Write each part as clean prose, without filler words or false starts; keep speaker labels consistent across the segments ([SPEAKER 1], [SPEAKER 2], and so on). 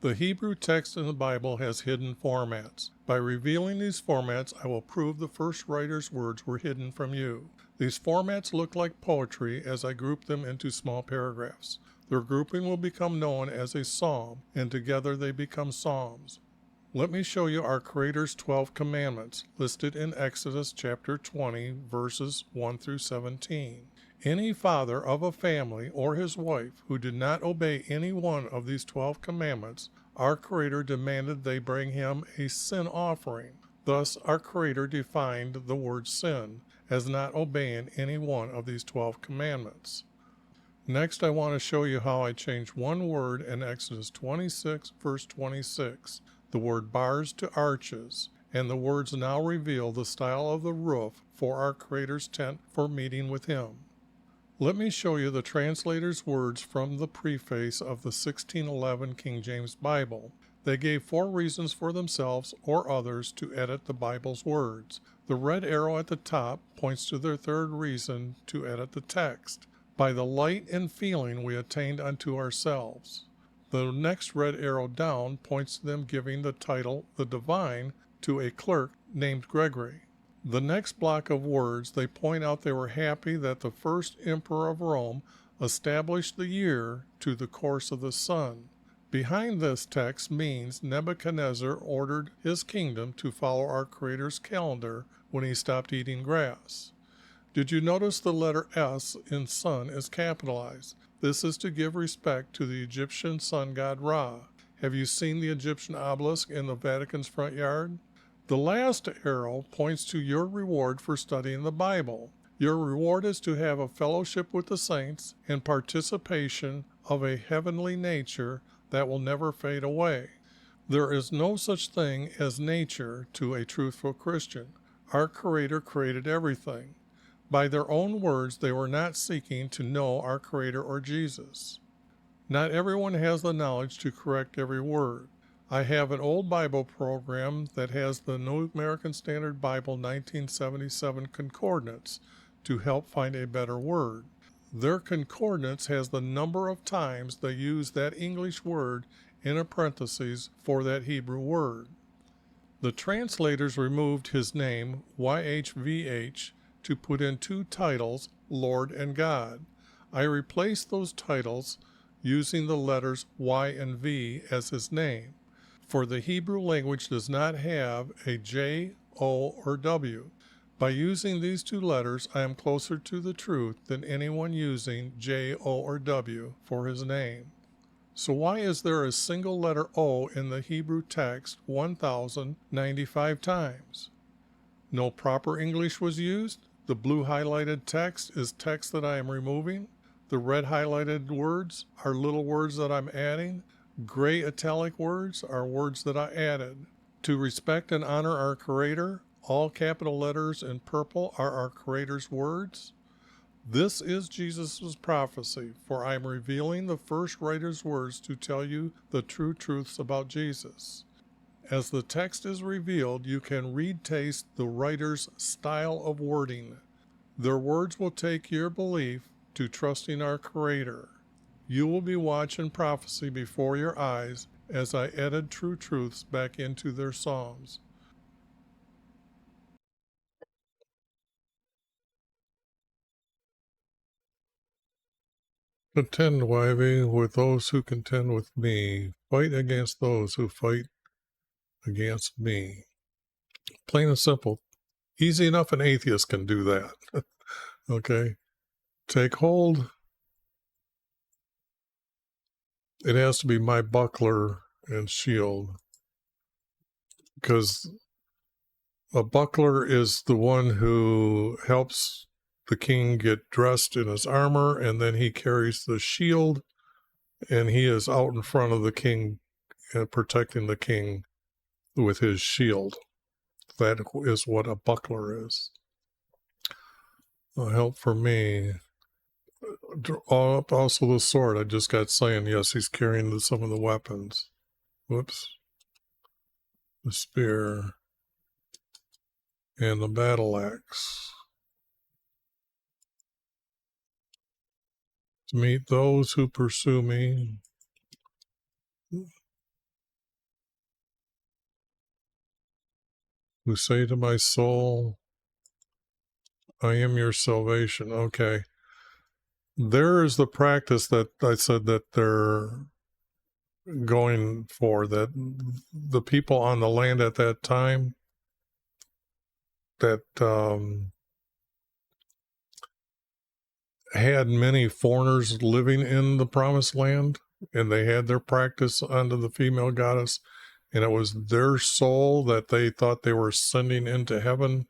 [SPEAKER 1] The Hebrew text in the Bible has hidden formats. By revealing these formats, I will prove the first writer's words were hidden from you. These formats look like poetry as I group them into small paragraphs. Their grouping will become known as a psalm, and together they become psalms. Let me show you our Creator's 12 commandments, listed in Exodus chapter 20, verses 1 through 17. Any father of a family or his wife who did not obey any one of these 12 commandments, our Creator demanded they bring him a sin offering. Thus, our Creator defined the word sin as not obeying any one of these 12 commandments. Next, I want to show you how I changed one word in Exodus 26, verse 26, the word bars to arches, and the words now reveal the style of the roof for our Creator's tent for meeting with Him. Let me show you the translator's words from the preface of the 1611 King James Bible. They gave 4 reasons for themselves or others to edit the Bible's words. The red arrow at the top points to their 3rd reason to edit the text. By the light and feeling we attained unto ourselves. The next red arrow down points to them giving the title, the Divine, to a clerk named Gregory. The next block of words, they point out they were happy that the first emperor of Rome established the year to the course of the sun. Behind this text means Nebuchadnezzar ordered his kingdom to follow our Creator's calendar when he stopped eating grass. Did you notice the letter S in sun is capitalized? This is to give respect to the Egyptian sun god Ra. Have you seen the Egyptian obelisk in the Vatican's front yard? The last arrow points to your reward for studying the Bible. Your reward is to have a fellowship with the saints and participation of a heavenly nature that will never fade away. There is no such thing as nature to a truthful Christian. Our Creator created everything. By their own words, they were not seeking to know our Creator or Jesus. Not everyone has the knowledge to correct every word. I have an old Bible program that has the New American Standard Bible 1977 concordance to help find a better word. Their concordance has the number of times they use that English word in a parenthesis for that Hebrew word. The translators removed his name, YHVH, to put in 2 titles, Lord and God. I replaced those titles using the letters Y and V as his name, for the Hebrew language does not have a J, O, or W. By using these 2 letters, I am closer to the truth than anyone using J, O, or W for his name. So why is there a single letter O in the Hebrew text 1,095 times? No proper English was used? The blue highlighted text is text that I am removing. The red highlighted words are little words that I'm adding. Gray italic words are words that I added. To respect and honor our Creator, all capital letters in purple are our Creator's words. This is Jesus' prophecy, for I am revealing the first writer's words to tell you the true truths about Jesus. As the text is revealed, you can taste the writer's style of wording. Their words will take your belief to trusting our Creator. You will be watching prophecy before your eyes as I edit true truths back into their psalms. Contend, Wivey, with those who contend with me. Fight against those who fight against me. Plain and simple. Easy enough an atheist can do that. Okay? Take hold. It has to be my buckler and shield, because a buckler is the one who helps the king get dressed in his armor, and then he carries the shield, and he is out in front of the king, protecting the king with his shield. That is what a buckler is. A help for me. Also the sword. I just got saying, yes, he's carrying some of the weapons. Whoops. The spear and the battle axe. To meet those who pursue me. who say to my soul, I am your salvation. Okay. There is the practice that I said that they're going for, that the people on the land at that time that had many foreigners living in the promised land, and they had their practice under the female goddess, and it was their soul that they thought they were sending into heaven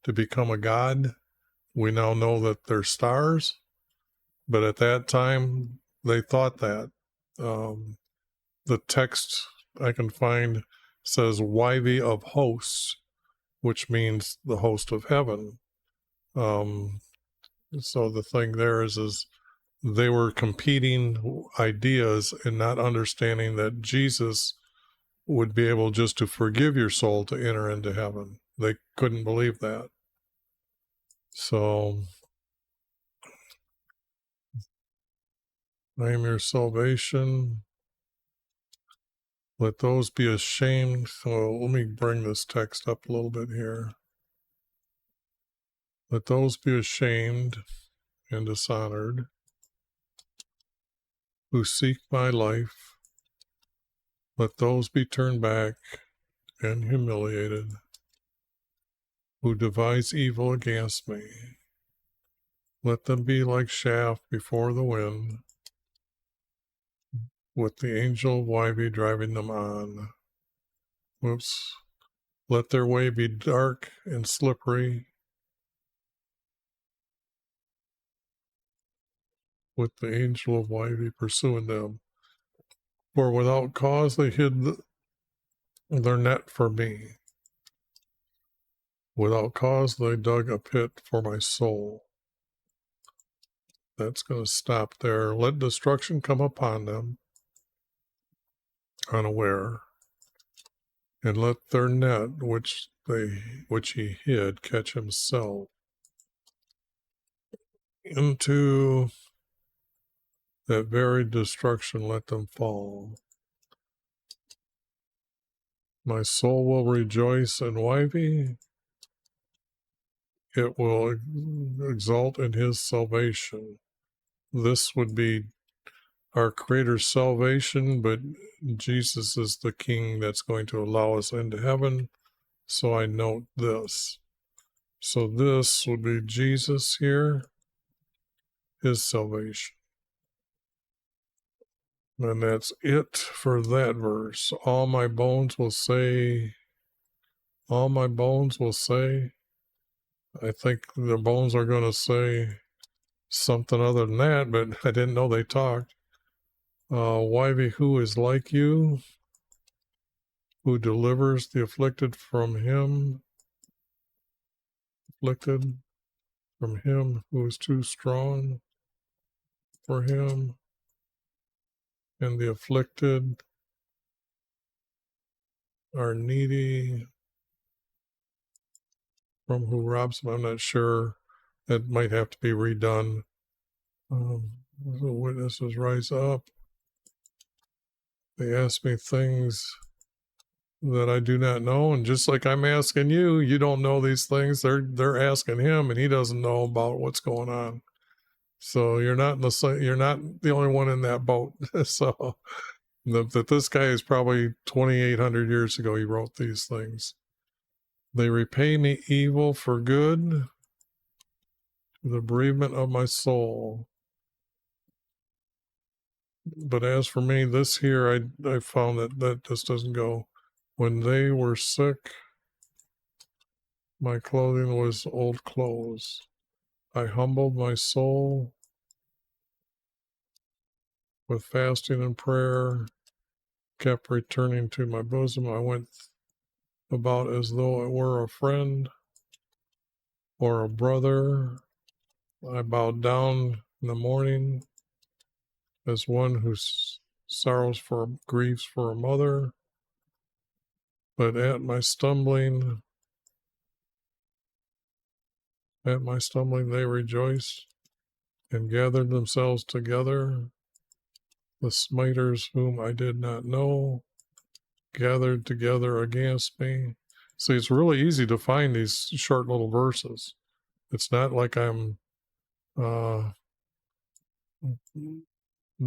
[SPEAKER 1] to become a god. We now know that they're stars, but at that time they thought that. The text I can find says YHVH'S, which means the host of heaven. So the thing there is they were competing ideas and not understanding that Jesus would be able just to forgive your soul to enter into heaven. They couldn't believe that. So, I am your salvation. Let those be ashamed. So let me bring this text up a little bit here. Let those be ashamed and dishonored who seek my life. Let those be turned back and humiliated who devise evil against me. Let them be like chaff before the wind, with the angel of YHVH driving them on. Whoops. Let their way be dark and slippery, with the angel of YHVH pursuing them. For without cause they hid their net for me. Without cause they dug a pit for my soul. That's going to stop there. Let destruction come upon them unaware, and let their net which he hid catch himself. Into that very destruction let them fall. My soul will rejoice in YHVH. It will exult in his salvation. This would be our Creator's salvation, but Jesus is the King that's going to allow us into heaven. So I note this. So this would be Jesus here, his salvation. And that's it for that verse. All my bones will say, I think the bones are going to say something other than that, but I didn't know they talked. YHVH, who is like you, who delivers the afflicted from him who is too strong for him, and the afflicted are needy from who robs them. I'm not sure. That might have to be redone. The witnesses rise up. They ask me things that I do not know, and just like I'm asking you, you don't know these things. They're asking him, and he doesn't know about what's going on. So you're not the only one in that boat. So that this guy is probably 2,800 years ago he wrote these things. They repay me evil for good, the bereavement of my soul. But as for me, this here, I found that just doesn't go. When they were sick, my clothing was old clothes. I humbled my soul with fasting and prayer, kept returning to my bosom. I went about as though it were a friend or a brother. I bowed down in the morning as one who grieves for a mother. But at my stumbling they rejoiced and gathered themselves together. The smiters whom I did not know gathered together against me. See, it's really easy to find these short little verses. It's not like I'm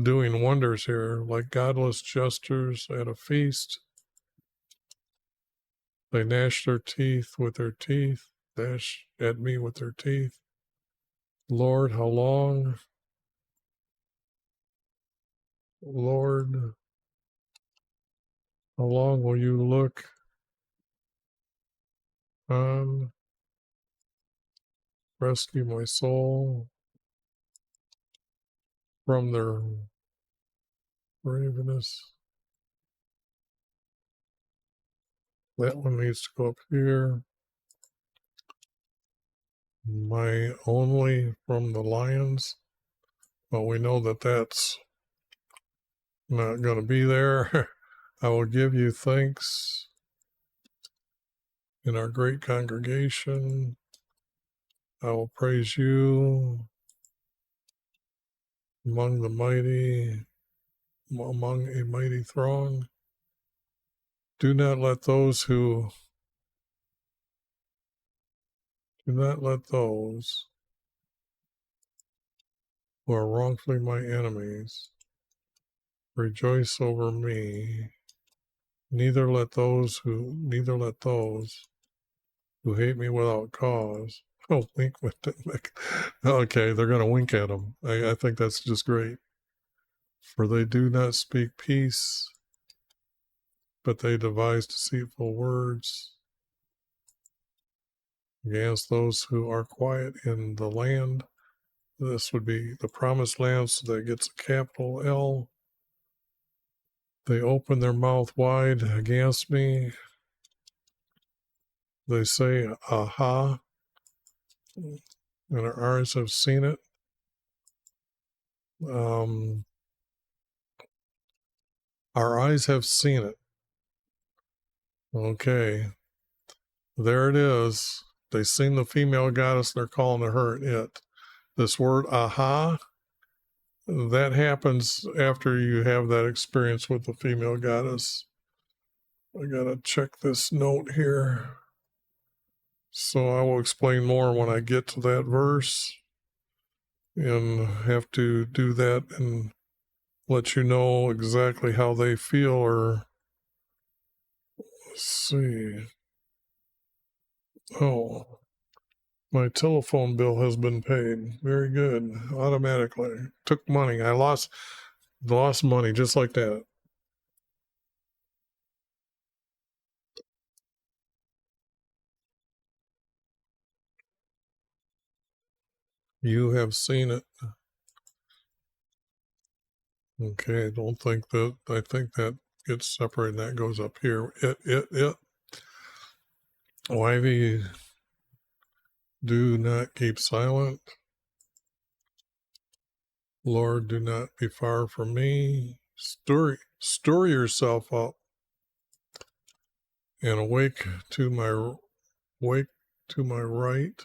[SPEAKER 1] doing wonders here, like godless jesters at a feast. They gnash their teeth with their teeth, dash at me with their teeth. Lord, how long? Lord, how long will you look on? Rescue my soul from their ravenous. That one needs to go up here. My only from the lions. Well, we know that that's not going to be there. I will give you thanks in our great congregation. I will praise you among the mighty, among a mighty throng. Do not let those who are wrongfully my enemies rejoice over me. Neither let those who hate me without cause. Oh, wink with it. Okay, they're going to wink at them. I think that's just great. For they do not speak peace, but they devise deceitful words against those who are quiet in the land. This would be the promised land, so that gets a capital L. They open their mouth wide against me. They say, aha, and our eyes have seen it. Our eyes have seen it. Okay, there it is. They've seen the female goddess, they're calling her it. This word, aha, that happens after you have that experience with the female goddess. I gotta check this note here. So I will explain more when I get to that verse, and have to do that and let you know exactly how they feel. Or let's see. Oh, my telephone bill has been paid. Very good. Automatically. Took money. I lost money just like that. You have seen it. Okay, don't think that. I think that gets separated. That goes up here. It. YV, do not keep silent. Lord, do not be far from me. Stir yourself up and awake to my right,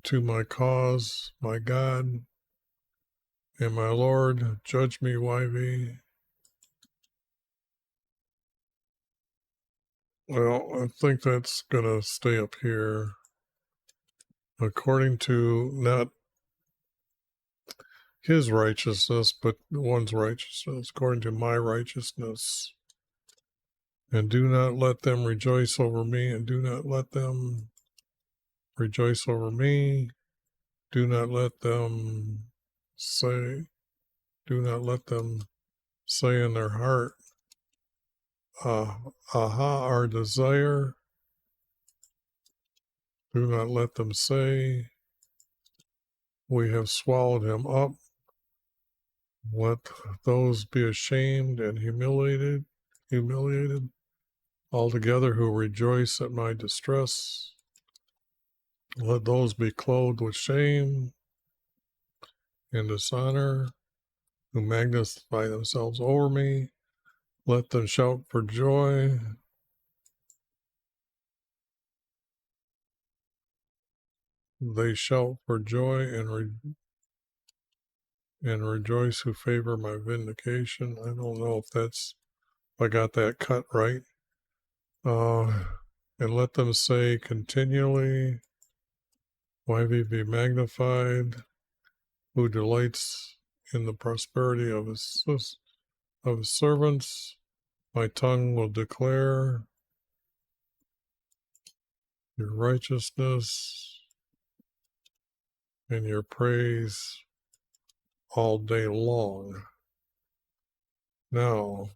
[SPEAKER 1] to my cause, my God and my Lord. Judge me, YV. Well, I think that's going to stay up here. According to not his righteousness, but one's righteousness, according to my righteousness. And do not let them rejoice over me, and do not let them rejoice over me. Do not let them say in their heart, aha, our desire. Do not let them say, we have swallowed him up. Let those be ashamed and humiliated altogether who rejoice at my distress. Let those be clothed with shame and dishonor who magnify themselves over me. Let them shout for joy. They shout for joy and rejoice who favor my vindication. I don't know if I got that cut right. And let them say continually, YV be magnified, who delights in the prosperity of his servants. My tongue will declare your righteousness and your praise all day long. Now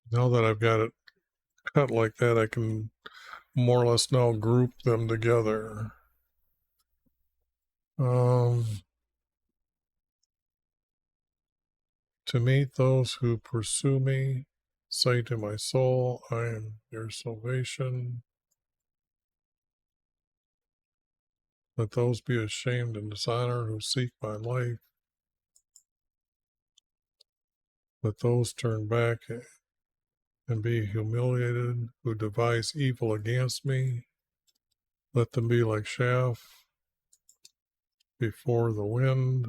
[SPEAKER 1] that I've got it cut like that, I can more or less now group them together. To meet those who pursue me, say to my soul, I am your salvation. Let those be ashamed and dishonored who seek my life. Let those turn back and be humiliated who devise evil against me. Let them be like chaff before the wind,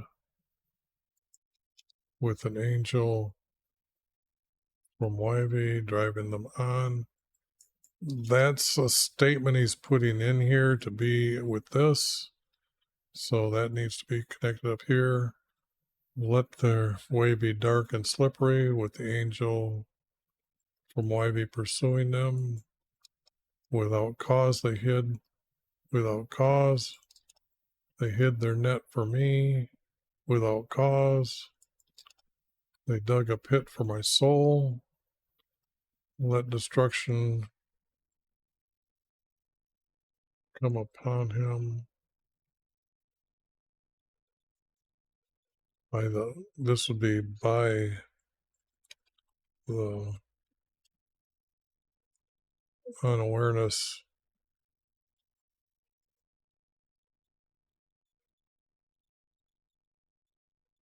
[SPEAKER 1] with an angel from YV driving them on. That's a statement he's putting in here to be with this. So that needs to be connected up here. Let their way be dark and slippery, with the angel from YV pursuing them. Without cause they hid. Without cause they hid their net for me. Without cause they dug a pit for my soul. Let destruction come upon him this would be by the unawareness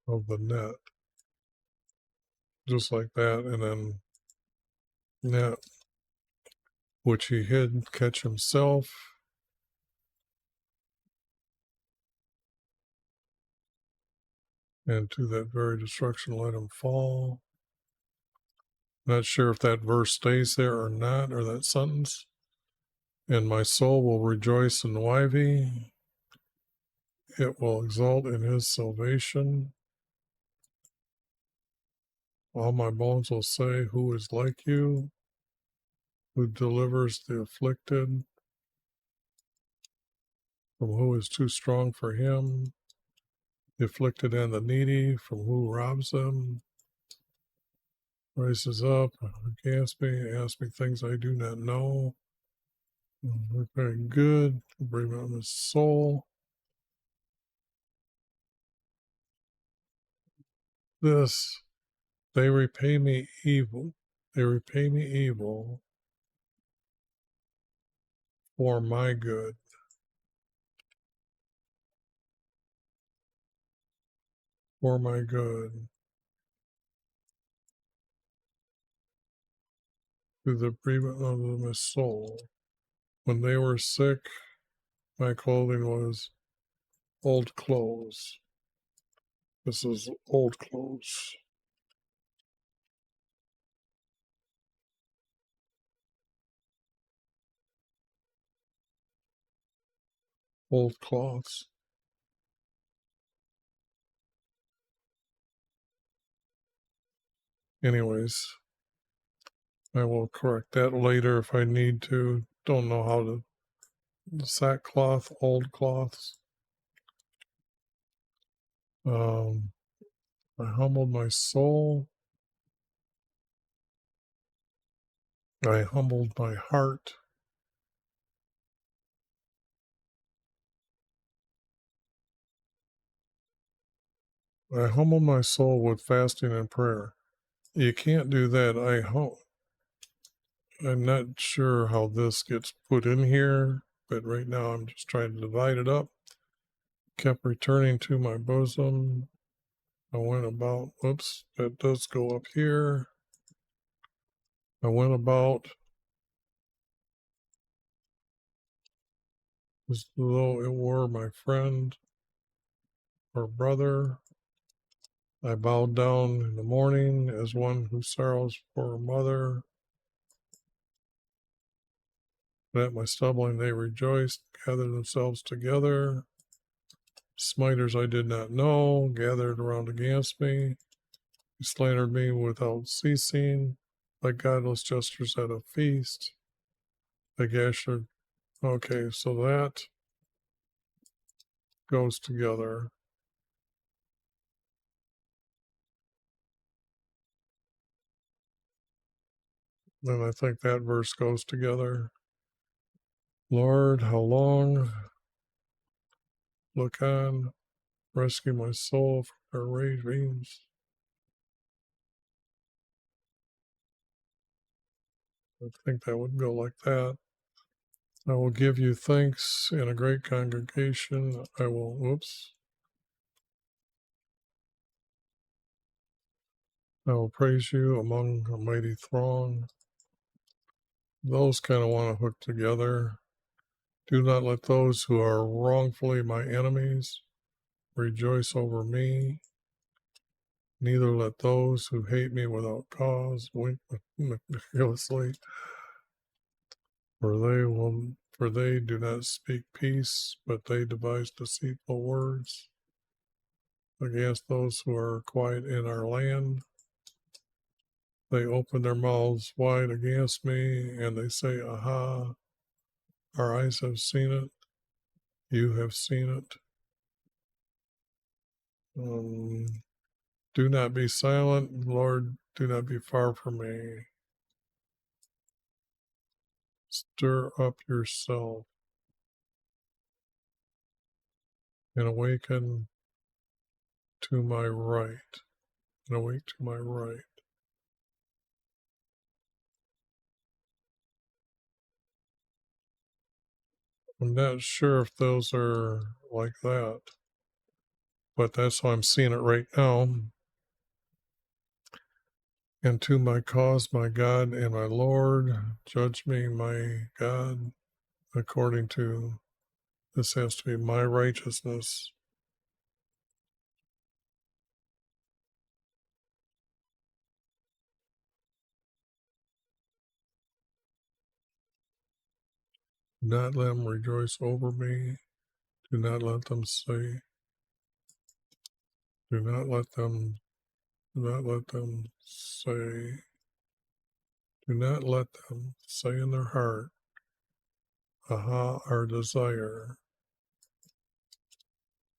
[SPEAKER 1] of the net, just like that, and then net which he hid catch himself, and to that very destruction let him fall. Not sure if that verse stays there or not, or that sentence. And my soul will rejoice in YV. It will exult in his salvation. All my bones will say, who is like you, who delivers the afflicted, from who is too strong for him, the afflicted and the needy, from who robs them, rises up against me, asks me things I do not know. We're very good, bring on his soul. This, they repay me evil. They repay me evil for my good. For my good. Through the bereavement of my soul. When they were sick, my clothing was old clothes. This is old clothes. Old cloths. Anyways, I will correct that later if I need to. Don't know how to. Sackcloth, old cloths. I humbled my soul. I humbled my heart. I humbled my soul with fasting and prayer. You can't do that. I'm not sure how this gets put in here, but right now I'm just trying to divide it up. Kept returning to my bosom. I went about, oops, that does go up here. I went about as though it were my friend or brother. I bowed down in the morning as one who sorrows for a mother. But at my stumbling they rejoiced, gathered themselves together. Smiters I did not know gathered around against me. He slandered me without ceasing, like godless jesters at a feast. They gashed their... Okay, so that goes together. Then I think that verse goes together. Lord, how long? Look on, rescue my soul from their ravings. I think that would go like that. I will give you thanks in a great congregation. I will praise you among a mighty throng. Those kind of want to hook together. Do not let those who are wrongfully my enemies rejoice over me. Neither let those who hate me without cause wink meticulously, for they do not speak peace, but they devise deceitful words against those who are quiet in our land. They open their mouths wide against me, and they say, Aha, our eyes have seen it, you have seen it. Do not be silent, Lord, do not be far from me. Stir up yourself and awaken to my right, and awake to my right. I'm not sure if those are like that, but that's how I'm seeing it right now. And to my cause, my God and my Lord, judge me, my God, according to this has to be my righteousness. Do not let them rejoice over me. Do not let them say, do not let them say, do not let them say in their heart, Aha, our desire.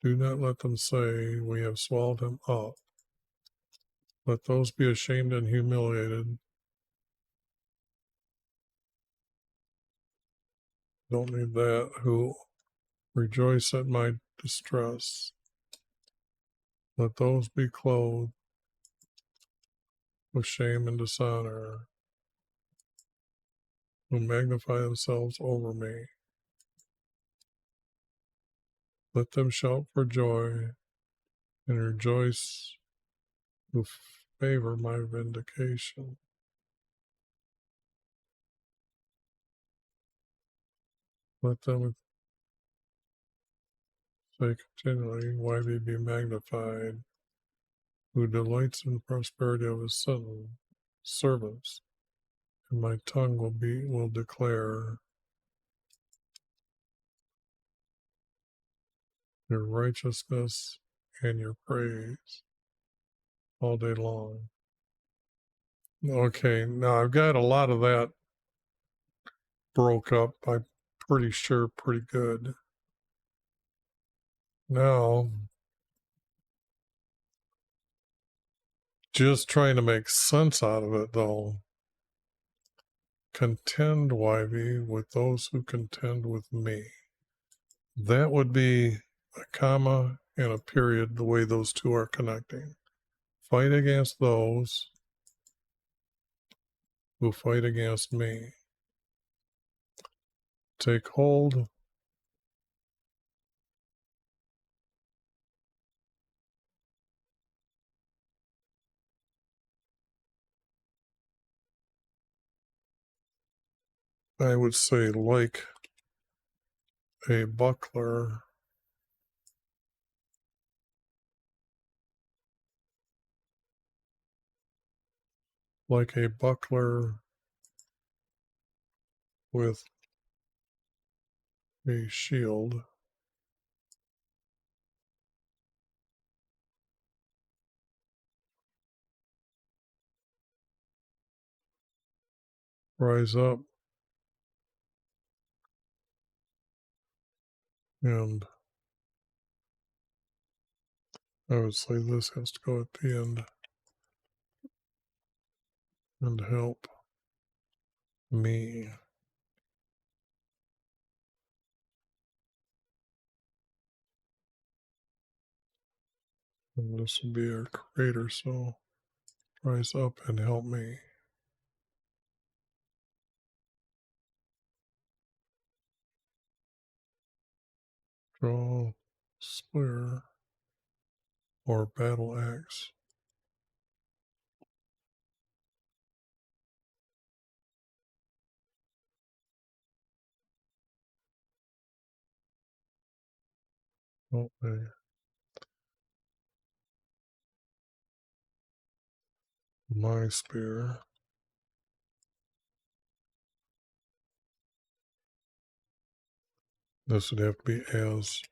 [SPEAKER 1] Do not let them say, we have swallowed him up. Let those be ashamed and humiliated. Don't need that, who rejoice at my distress. Let those be clothed with shame and dishonor, who magnify themselves over me. Let them shout for joy and rejoice who favor my vindication. Let them say continually, why be magnified, who delights in the prosperity of his servants, and my tongue will declare your righteousness and your praise all day long. Okay, now I've got a lot of that broke up, I'm pretty sure, pretty good. Now, just trying to make sense out of it, though. Contend, Wyvie, with those who contend with me. That would be a comma and a period, the way those two are connecting. Fight against those who fight against me. Take hold I would say like a buckler like a buckler with a shield. Rise up and I would say this has to go at the end and help me. And this will be our creator, so rise up and help me. Draw spear or battle axe. Help me. My spear. This would have to be as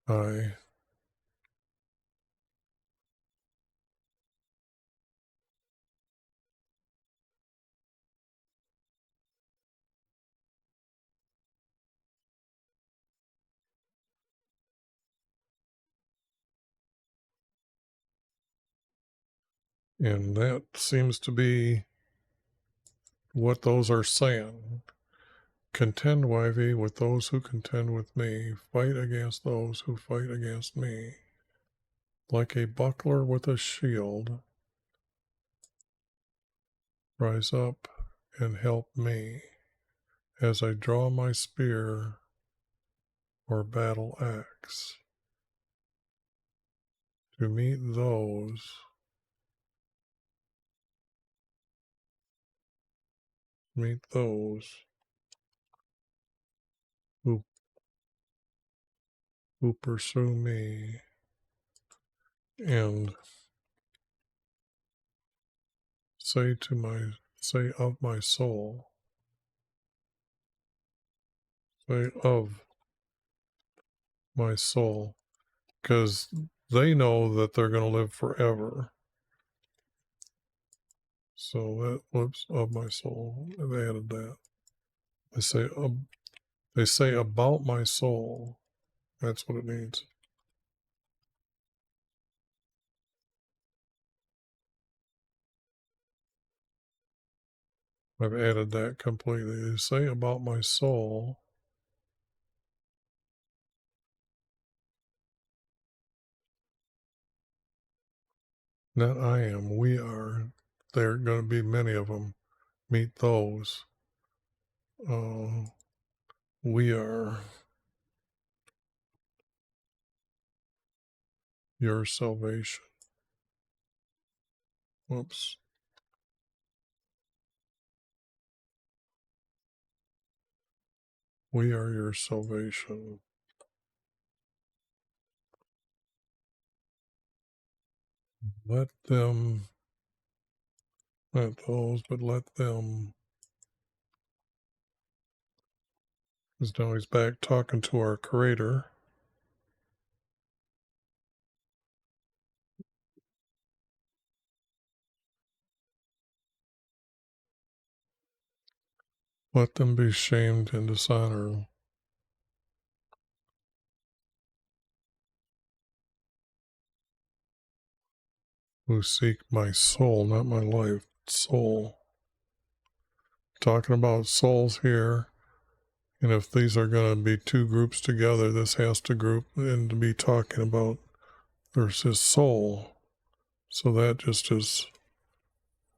[SPEAKER 1] I and that seems to be what those are saying. Contend, YV, with those who contend with me. Fight against those who fight against me. Like a buckler with a shield, rise up and help me as I draw my spear or battle axe to meet those who pursue me and say of my soul, say of my soul, because they know that they're going to live forever. So that whoops, of my soul, I've added that. They say about my soul. That's what it needs. I've added that completely. They say about my soul. Not I am, we are. There are going to be many of them. Meet those. We are your salvation. Whoops. We are your salvation. Let them, not those, but let them. Because now he's back talking to our Creator. Let them be shamed and dishonored who seek my soul, not my life, soul. Talking about souls here. And if these are going to be two groups together, this has to group and to be talking about there's his soul. So that just is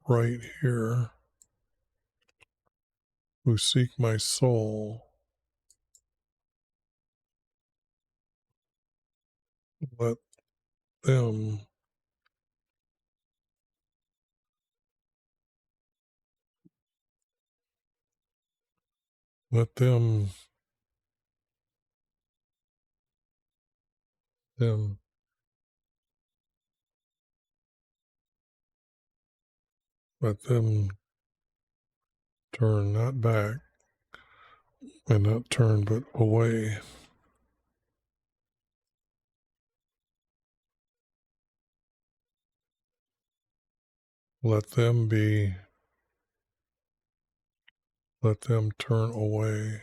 [SPEAKER 1] right here. Who seek my soul. Let them let them Let them turn not back, and not turn but away. Let them turn away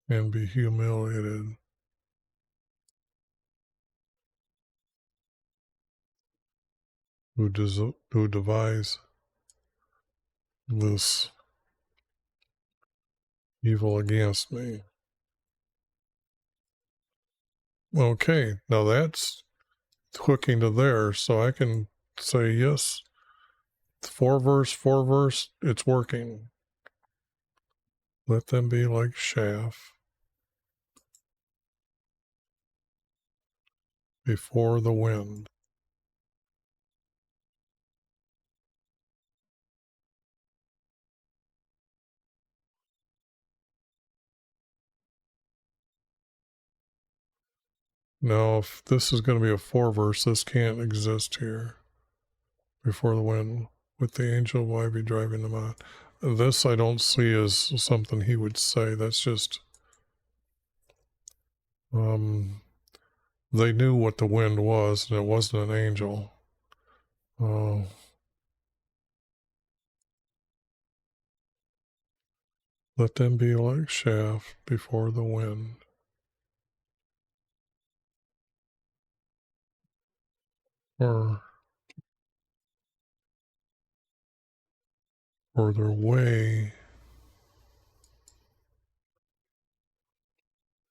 [SPEAKER 1] and be humiliated. Who devise this evil against me. Okay, now that's hooking to there, so I can say yes, 4 verse, it's working. Let them be like chaff before the wind. Now, if this is going to be a 4 verse, this can't exist here. Before the wind, with the angel of Ivy driving them on. This I don't see as something he would say. That's just, they knew what the wind was, and it wasn't an angel. Let them be like chaff before the wind. Or their way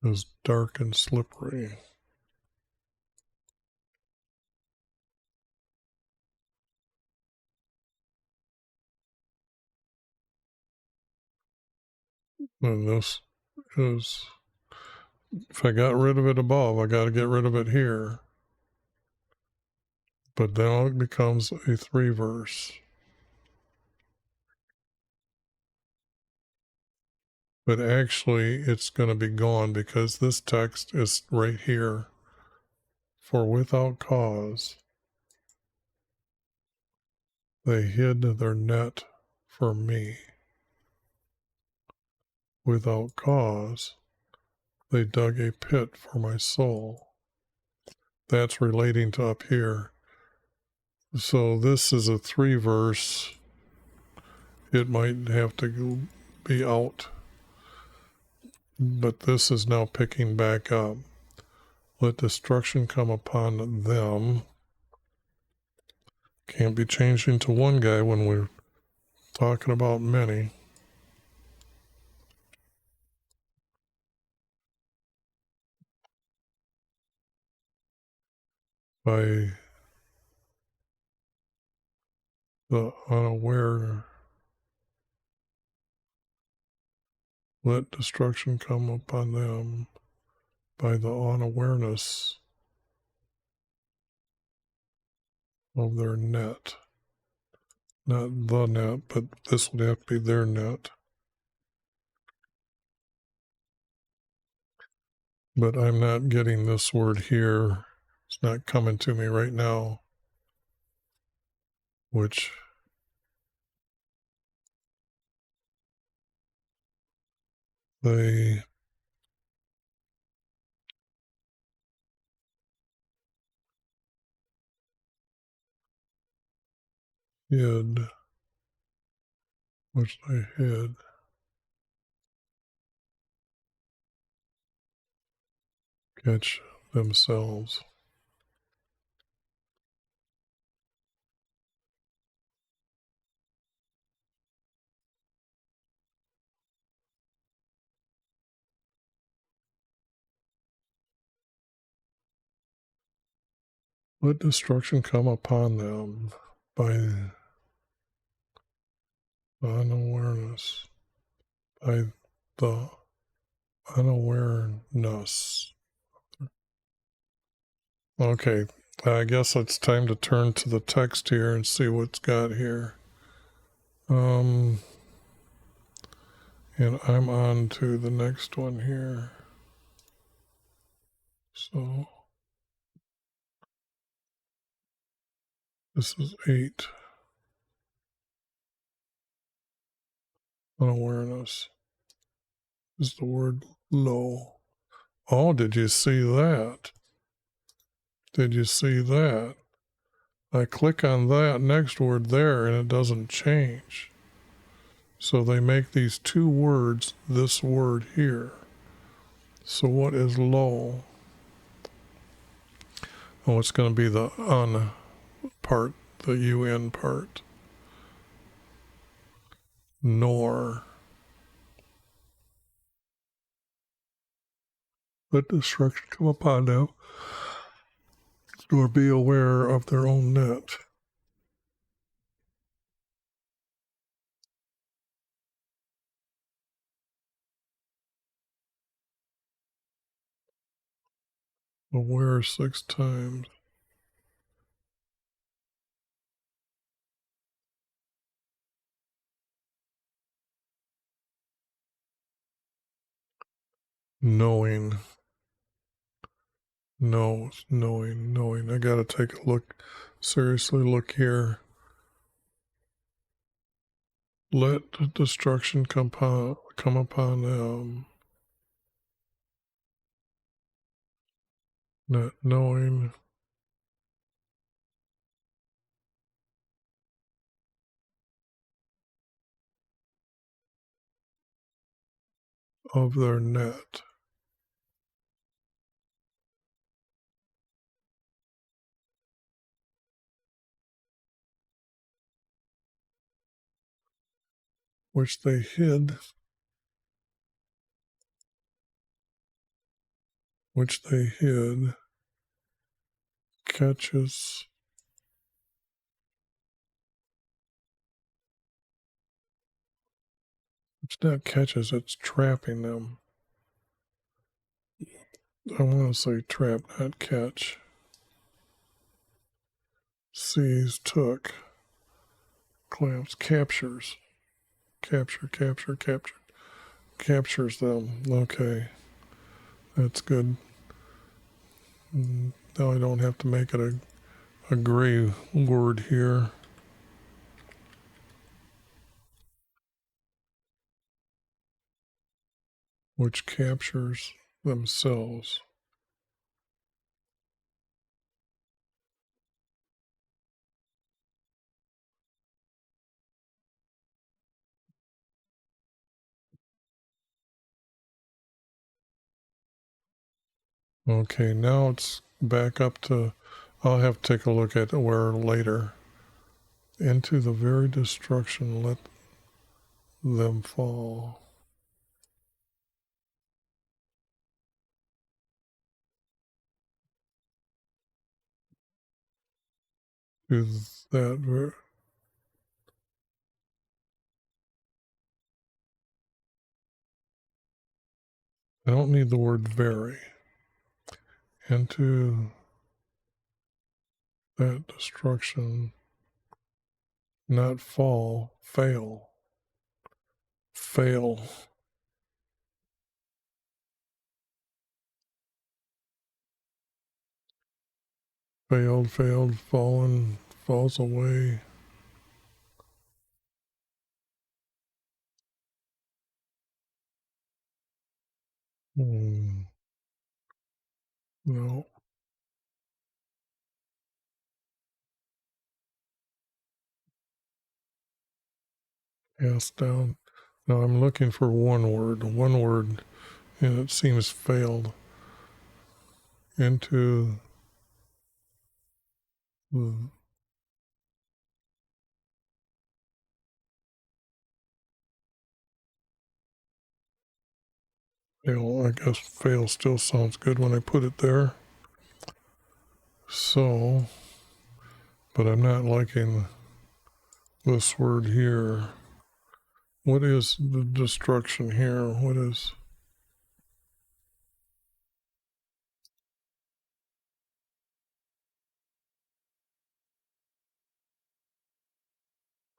[SPEAKER 1] is dark and slippery. And this is, if I got rid of it above, I got to get rid of it here. But now it becomes a 3 verse. But actually, it's going to be gone because this text is right here. For without cause, they hid their net from me. Without cause, they dug a pit for my soul. That's relating to up here. So this is a 3 verse. It might have to be out. But this is now picking back up. Let destruction come upon them. Can't be changing to one guy when we're talking about many. By the unaware, let destruction come upon them by the unawareness of their net. Not the net, but this would have to be their net. But I'm not getting this word here. It's not coming to me right now, which they hid, which they hid. Catch themselves. Let destruction come upon them by unawareness, by the unawareness. Okay, I guess it's time to turn to the text here and see what's got here. And I'm on to the next one here. So This is 8. Unawareness is the word low. Oh, did you see that? Did you see that? I click on that next word there and it doesn't change. So they make these two words this word here. So what is low? Oh, it's going to be the un part, the UN part. Nor. Let destruction come upon them, nor be aware of their own net. Aware 6 times. Knowing. Knows, knowing. I got to take a look, seriously look here. Let destruction come upon them. Not knowing. Of their net. Which they hid. Catches. It's not catches, it's trapping them. I want to say trap, not catch. Seize, took. Clamps, captures. Captures them. Okay. That's good. Now I don't have to make it a gray word here. Which captures themselves. Okay, now it's back up to, I'll have to take a look at where later. Into the very destruction, let them fall. To that, I don't need the word very. Into that destruction, not fall, fail. Failed, fallen, falls away. No, cast down. No, I'm looking for one word, and it seems failed. Into the fail. I guess fail still sounds good when I put it there. So, but I'm not liking this word here. What is the destruction here? What is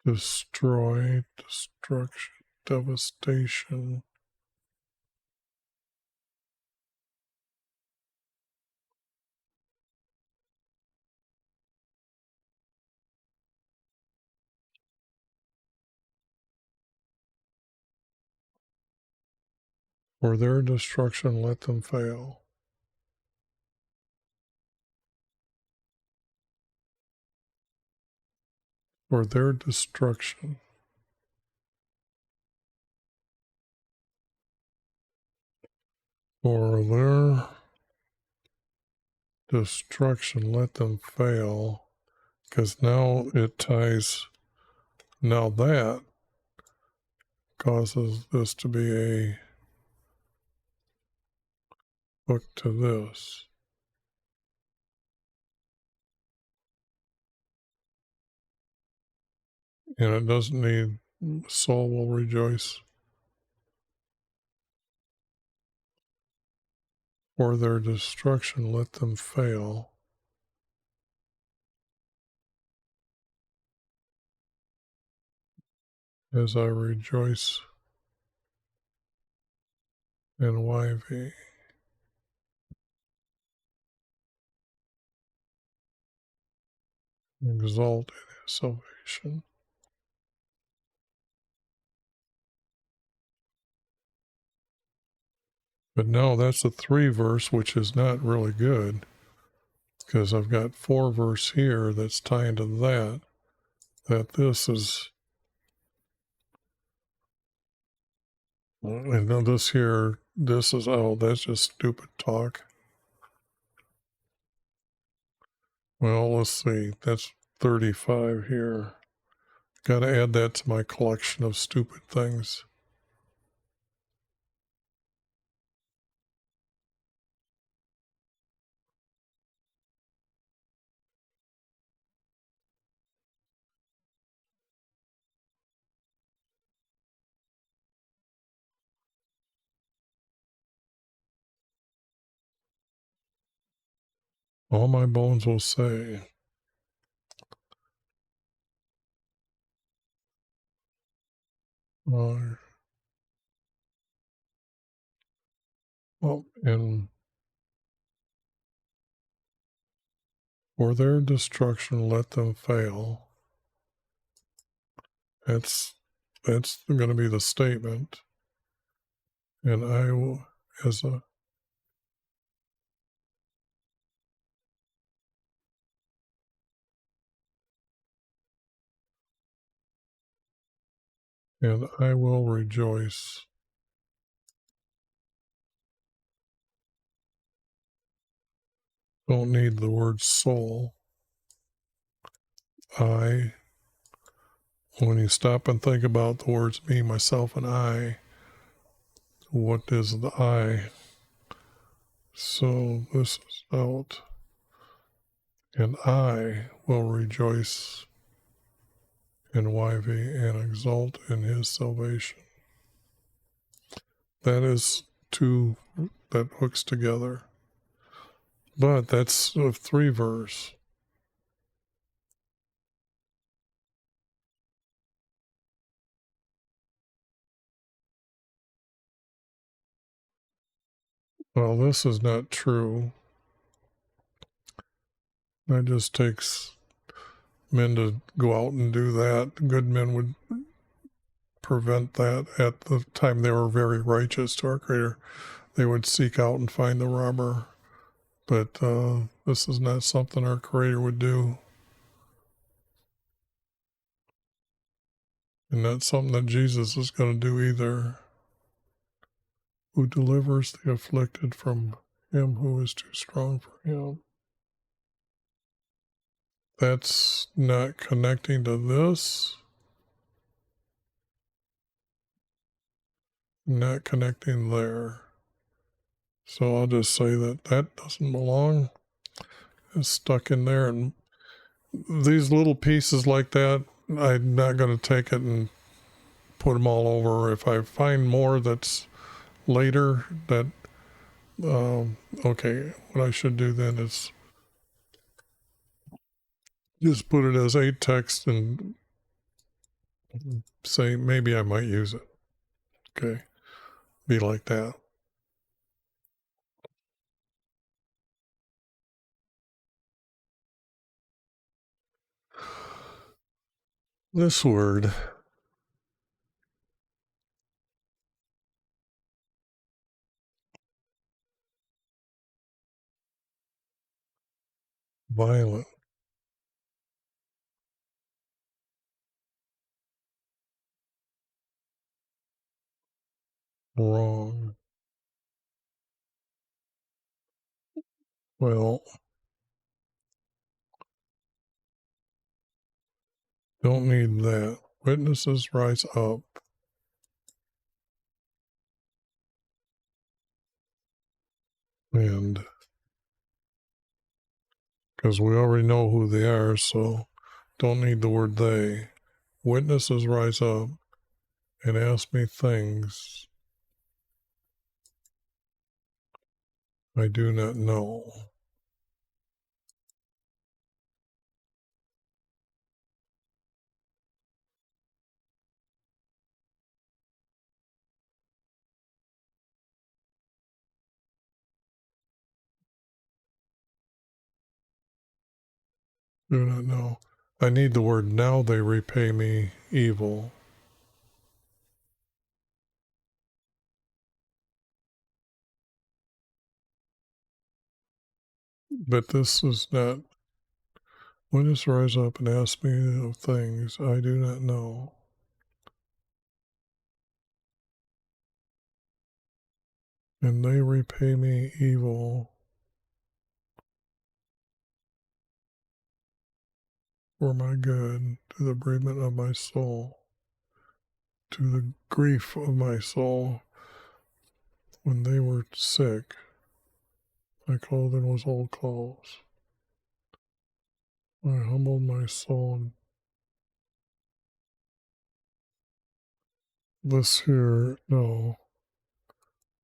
[SPEAKER 1] destroy, destruction, devastation? For their destruction let them fail. For their destruction. For their destruction let them fail. Because now it ties, now that causes this to be a hook to this. And it doesn't need soul will rejoice. For their destruction let them fail. As I rejoice in YV. Exalt in his salvation. But no, that's a 3 verse, which is not really good, because I've got 4 verse here that's tying to that this is, and then this here, this is, oh, that's just stupid talk. Well, let's see, that's 35 here. Got to add that to my collection of stupid things. All my bones will say. Well, and for their destruction, let them fail. That's going to be the statement. And I will, as a, and I will rejoice. Don't need the word soul. I, when you stop and think about the words me, myself, and I, what is the I? So this is out. And I will rejoice in YV and exult in his salvation. That is 2 that hooks together. But that's a 3 verse. Well, this is not true. That just takes men to go out and do that. Good men would prevent that at the time they were very righteous to our Creator. They would seek out and find the robber. But this is not something our Creator would do. And not something that Jesus is going to do either. Who delivers the afflicted from him who is too strong for him. That's not connecting to this. Not connecting there. So I'll just say that doesn't belong. It's stuck in there. And these little pieces like that, I'm not going to take it and put them all over. If I find more that's later, that, okay, what I should do then is just put it as a text and say maybe I might use it. Okay, be like that. This word, violent, wrong. Well, don't need that. Witnesses rise up. And because we already know who they are, so don't need the word they. Witnesses rise up and ask me things I do not know. Do not know. I need the word now they repay me evil. But this is not. Witness rise up and ask me of things I do not know. And they repay me evil for my good, to the bereavement of my soul, to the grief of my soul. When they were sick, my clothing was old clothes. I humbled my soul. And this here, no.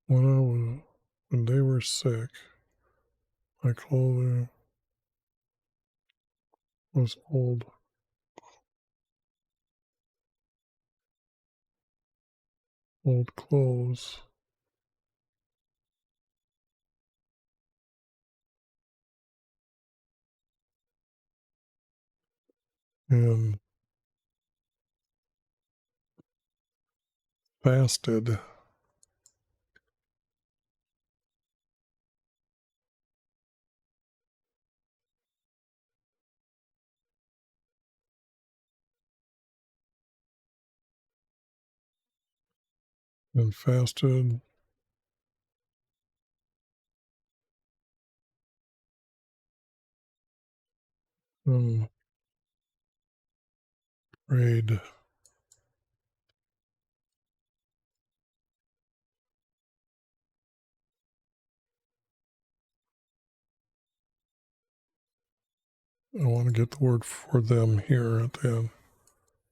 [SPEAKER 1] When they were sick, my clothing was old clothes. And fasted. And fasted. And prayed. I want to get the word for them here at the end.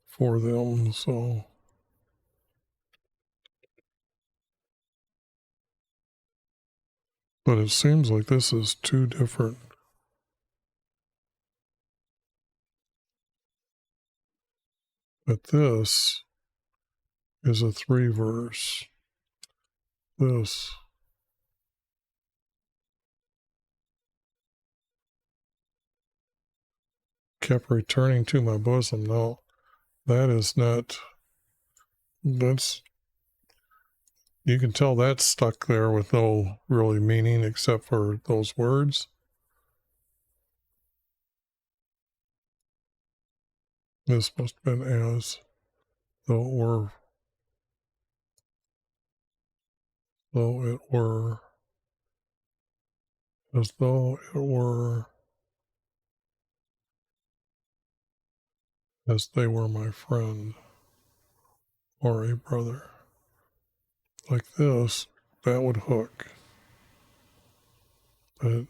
[SPEAKER 1] For them, so. But it seems like this is two different. But this is a 3 verse. This kept returning to my bosom. No, that is not. That's. You can tell that's stuck there with no really meaning except for those words. This must have been as though it were, as though it were, as they were my friend or a brother. Like this, that would hook. But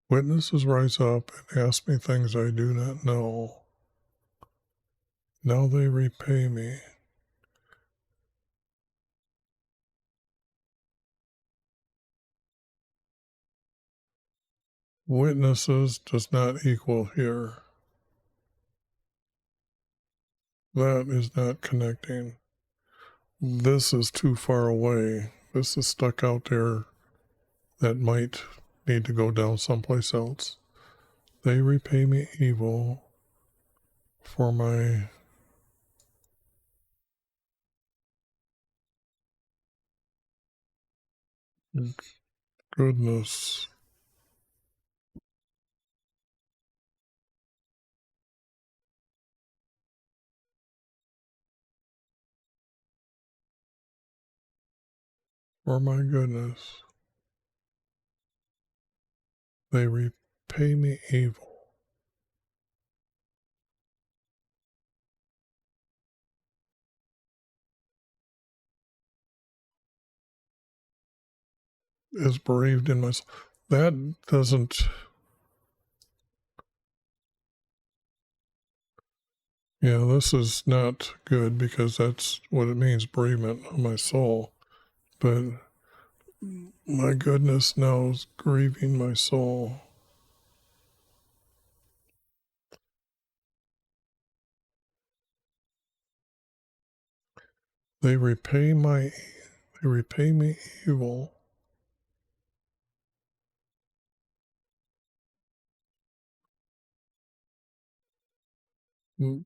[SPEAKER 1] witnesses rise up and ask me things I do not know. Now they repay me. Witnesses does not equal here. That is not connecting. This is too far away. This is stuck out there that might need to go down someplace else. They repay me evil for my goodness. For my goodness. They repay me evil. Is bereaved in my soul. That doesn't, yeah, this is not good because that's what it means, bereavement of my soul. But my goodness knows grieving my soul. They repay me evil.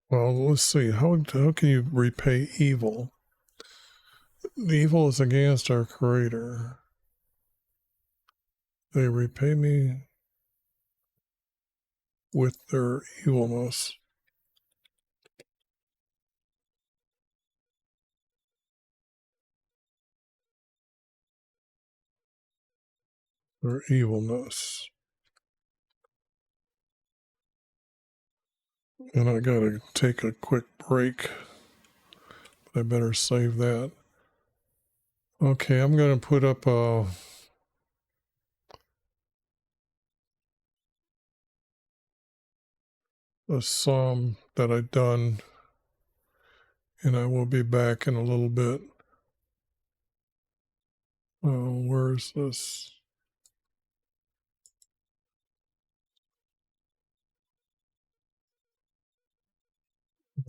[SPEAKER 1] Well, let's see. How can you repay evil? The evil is against our Creator. They repay me with their evilness. Their evilness. And I gotta take a quick break. I better save that. Okay, I'm gonna put up a psalm that I've done, and I will be back in a little bit. Where's this?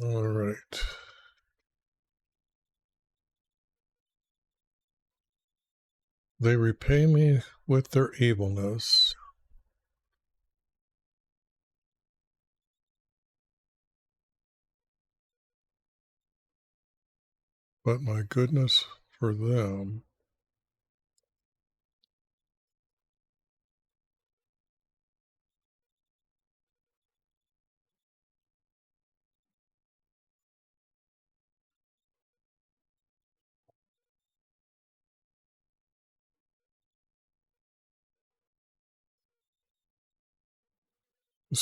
[SPEAKER 1] All right. They repay me with their evilness, but my goodness for them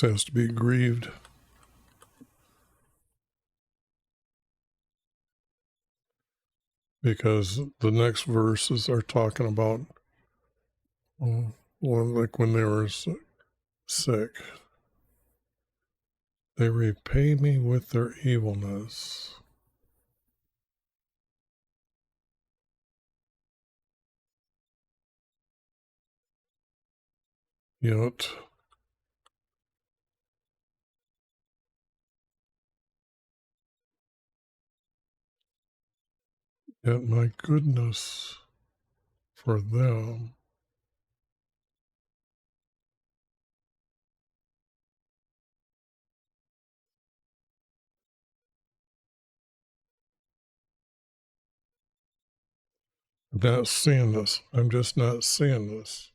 [SPEAKER 1] has to be grieved because the next verses are talking about like when they were sick. They repay me with their evilness. Yet my goodness for them not seeing this. I'm just not seeing this.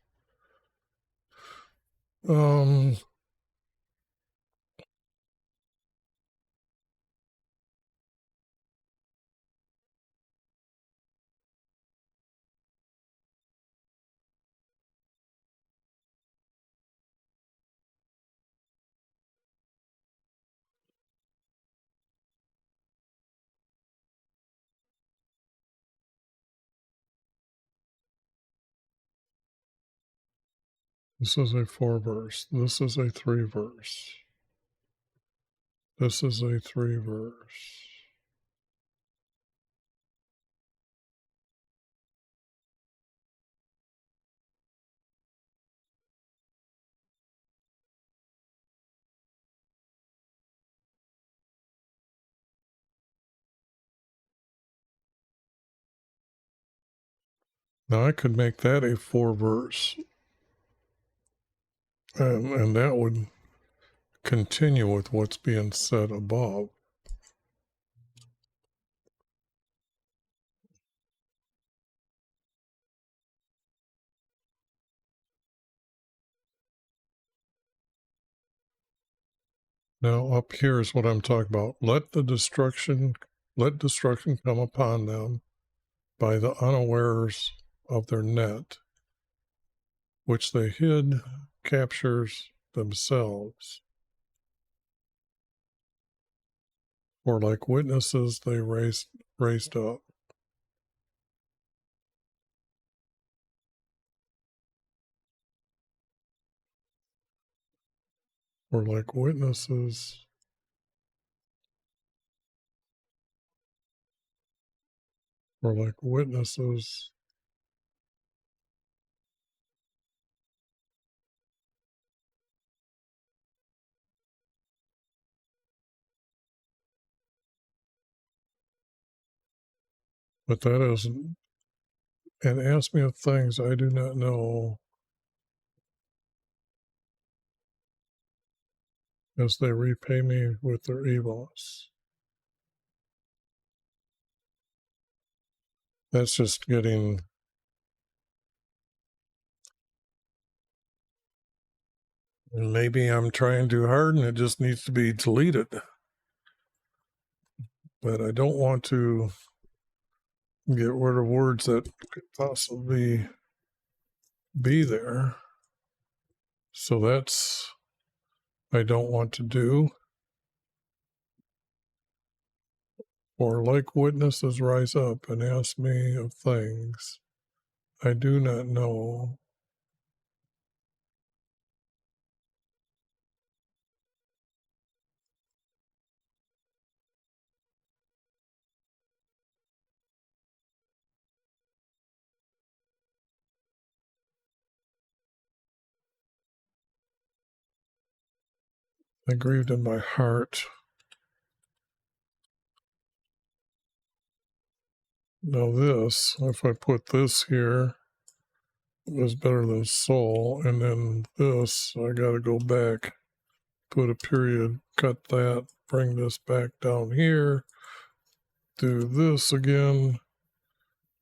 [SPEAKER 1] Um, this is a 4-verse. This is a 3-verse. This is a 3-verse. Now I could make that a 4-verse, and that would continue with what's being said above. Now up here is what I'm talking about. Let destruction come upon them by the unawares of their net, which they hid, captures themselves. For like witnesses they raised up. For like witnesses but that isn't. And ask me of things I do not know, as they repay me with their evils. That's just getting. Maybe I'm trying too hard and it just needs to be deleted. But I don't want to get rid of words that could possibly be there. So that's I don't want to do. Or like witnesses rise up and ask me of things I do not know. I grieved in my heart. Now this, if I put this here, was better than soul, and then this, I got to go back, put a period, cut that, bring this back down here, do this again,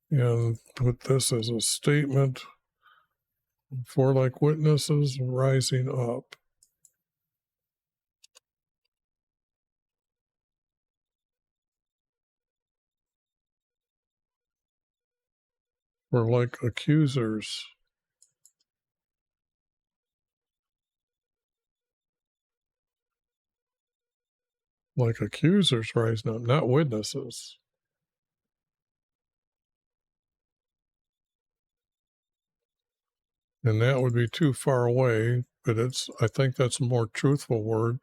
[SPEAKER 1] and put this as a statement for like witnesses rising up. For like accusers. Like accusers rising up, not witnesses. And that would be too far away, but I think that's a more truthful word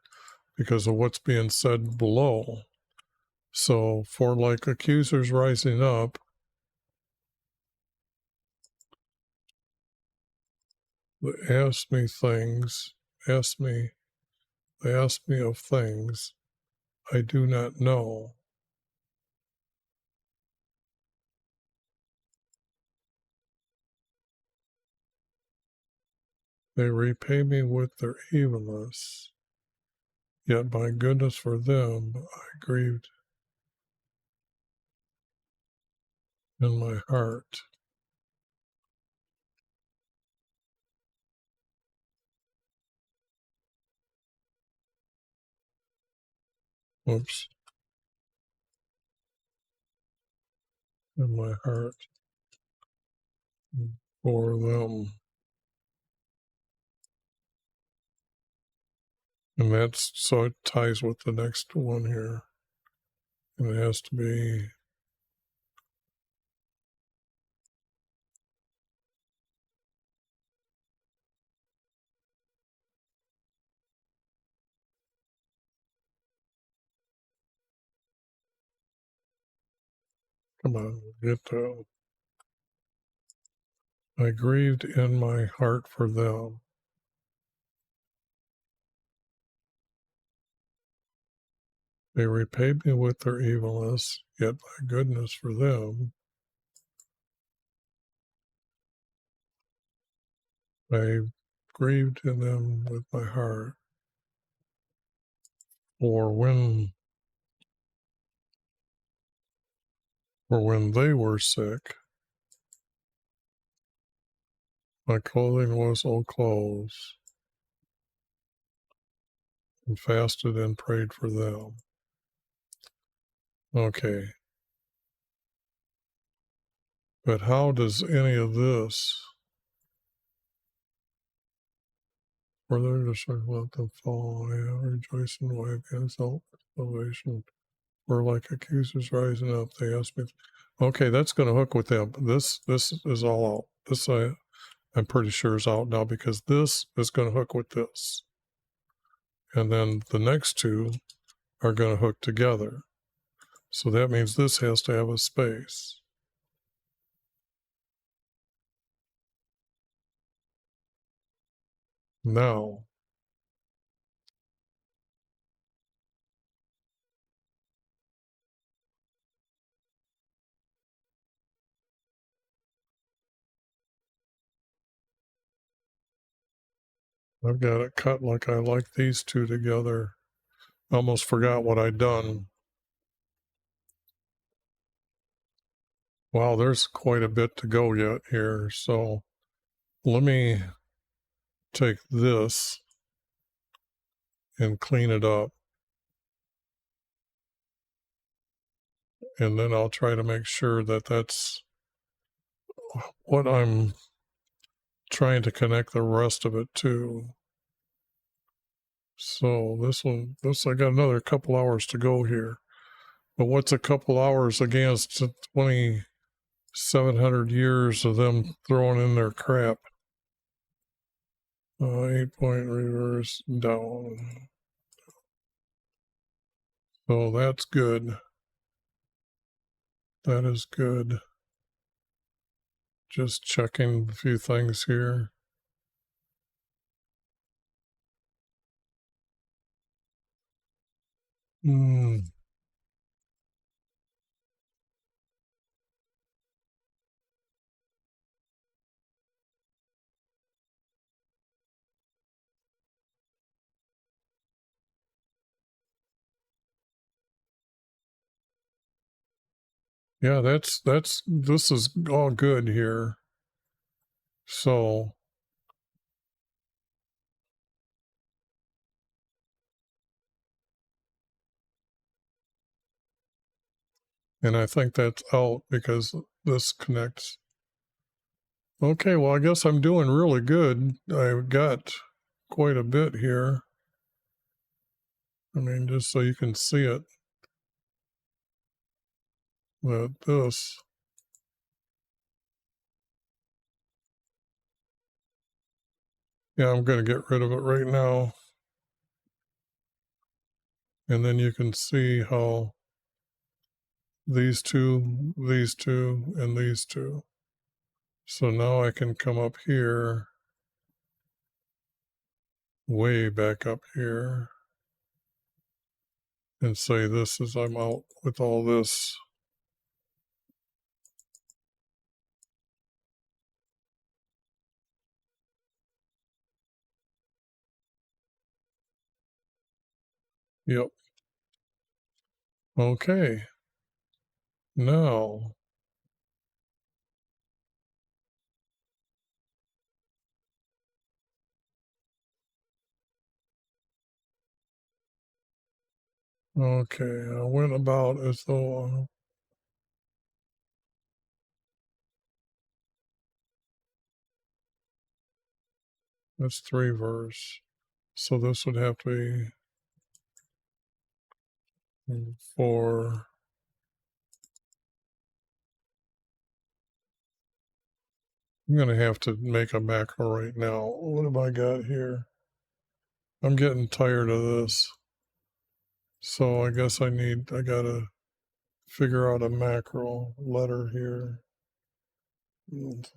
[SPEAKER 1] because of what's being said below. So for like accusers rising up, they ask me of things I do not know. They repay me with their evilness, yet my goodness for them I grieved in my heart. Oops. In my heart for them. And that's so it ties with the next one here. And it has to be come on, get to I grieved in my heart for them. They repaid me with their evilness, yet my goodness for them. I grieved in them with my heart. or when they were sick, my clothing was old clothes, and fasted and prayed for them. Okay. But how does any of this, for their to let them fall, rejoice in the way of God's salvation. We're like accusers rising up. They ask me, okay, that's going to hook with them. This is all out. This I'm pretty sure is out now because this is going to hook with this. And then the next two are going to hook together. So that means this has to have a space. Now, I've got it cut like I like these two together. Almost forgot what I'd done. Wow, there's quite a bit to go yet here. So let me take this and clean it up. And then I'll try to make sure that that's what I'm trying to connect the rest of it to. So I got another couple hours to go here. But what's a couple hours against 2,700 years of them throwing in their crap? 8-point reverse down. So that's good. That is good. Just checking a few things here. Yeah, this is all good here. So and I think that's out because this connects. Okay, well, I guess I'm doing really good. I've got quite a bit here. I mean, just so you can see it, that this. Yeah, I'm going to get rid of it right now. And then you can see how these two, and these two. So now I can come up here, way back up here, and say this is I'm out with all this. Yep. Okay. Now, okay, I went about as though that's 3 verse. So this would have to be 4. I'm going to have to make a macro right now. What have I got here? I'm getting tired of this. So I guess I got to figure out a macro letter here. And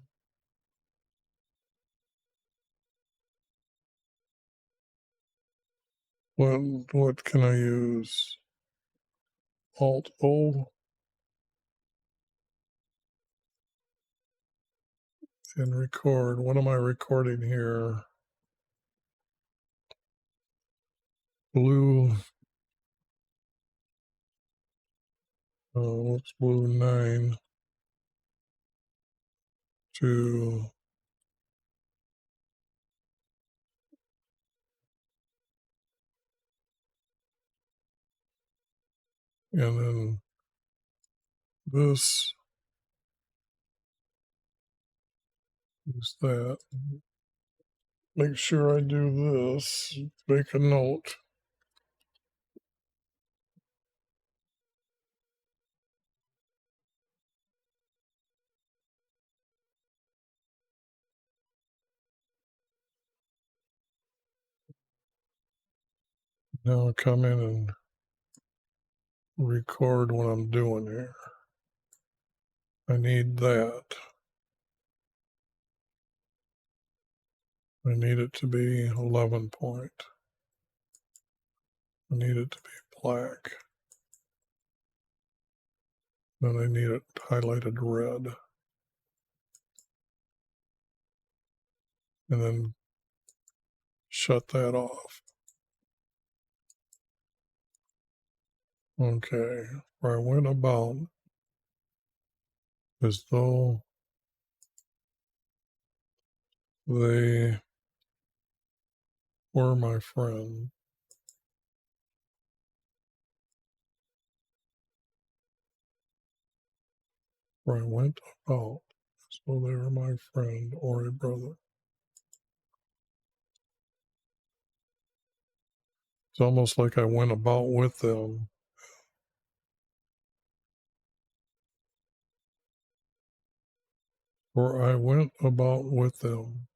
[SPEAKER 1] what can I use? Alt O and record. What am I recording here? Blue Let's move 9 to and then this is that. Make sure I do this. Make a note. Now come in and record what I'm doing here. I need that. I need it to be 11 point. I need it to be black. Then I need it highlighted red. And then shut that off. Okay, where I went about as though they were my friend. Where I went about as though they were my friend or a brother. It's almost like I went about with them. Or I went about with them.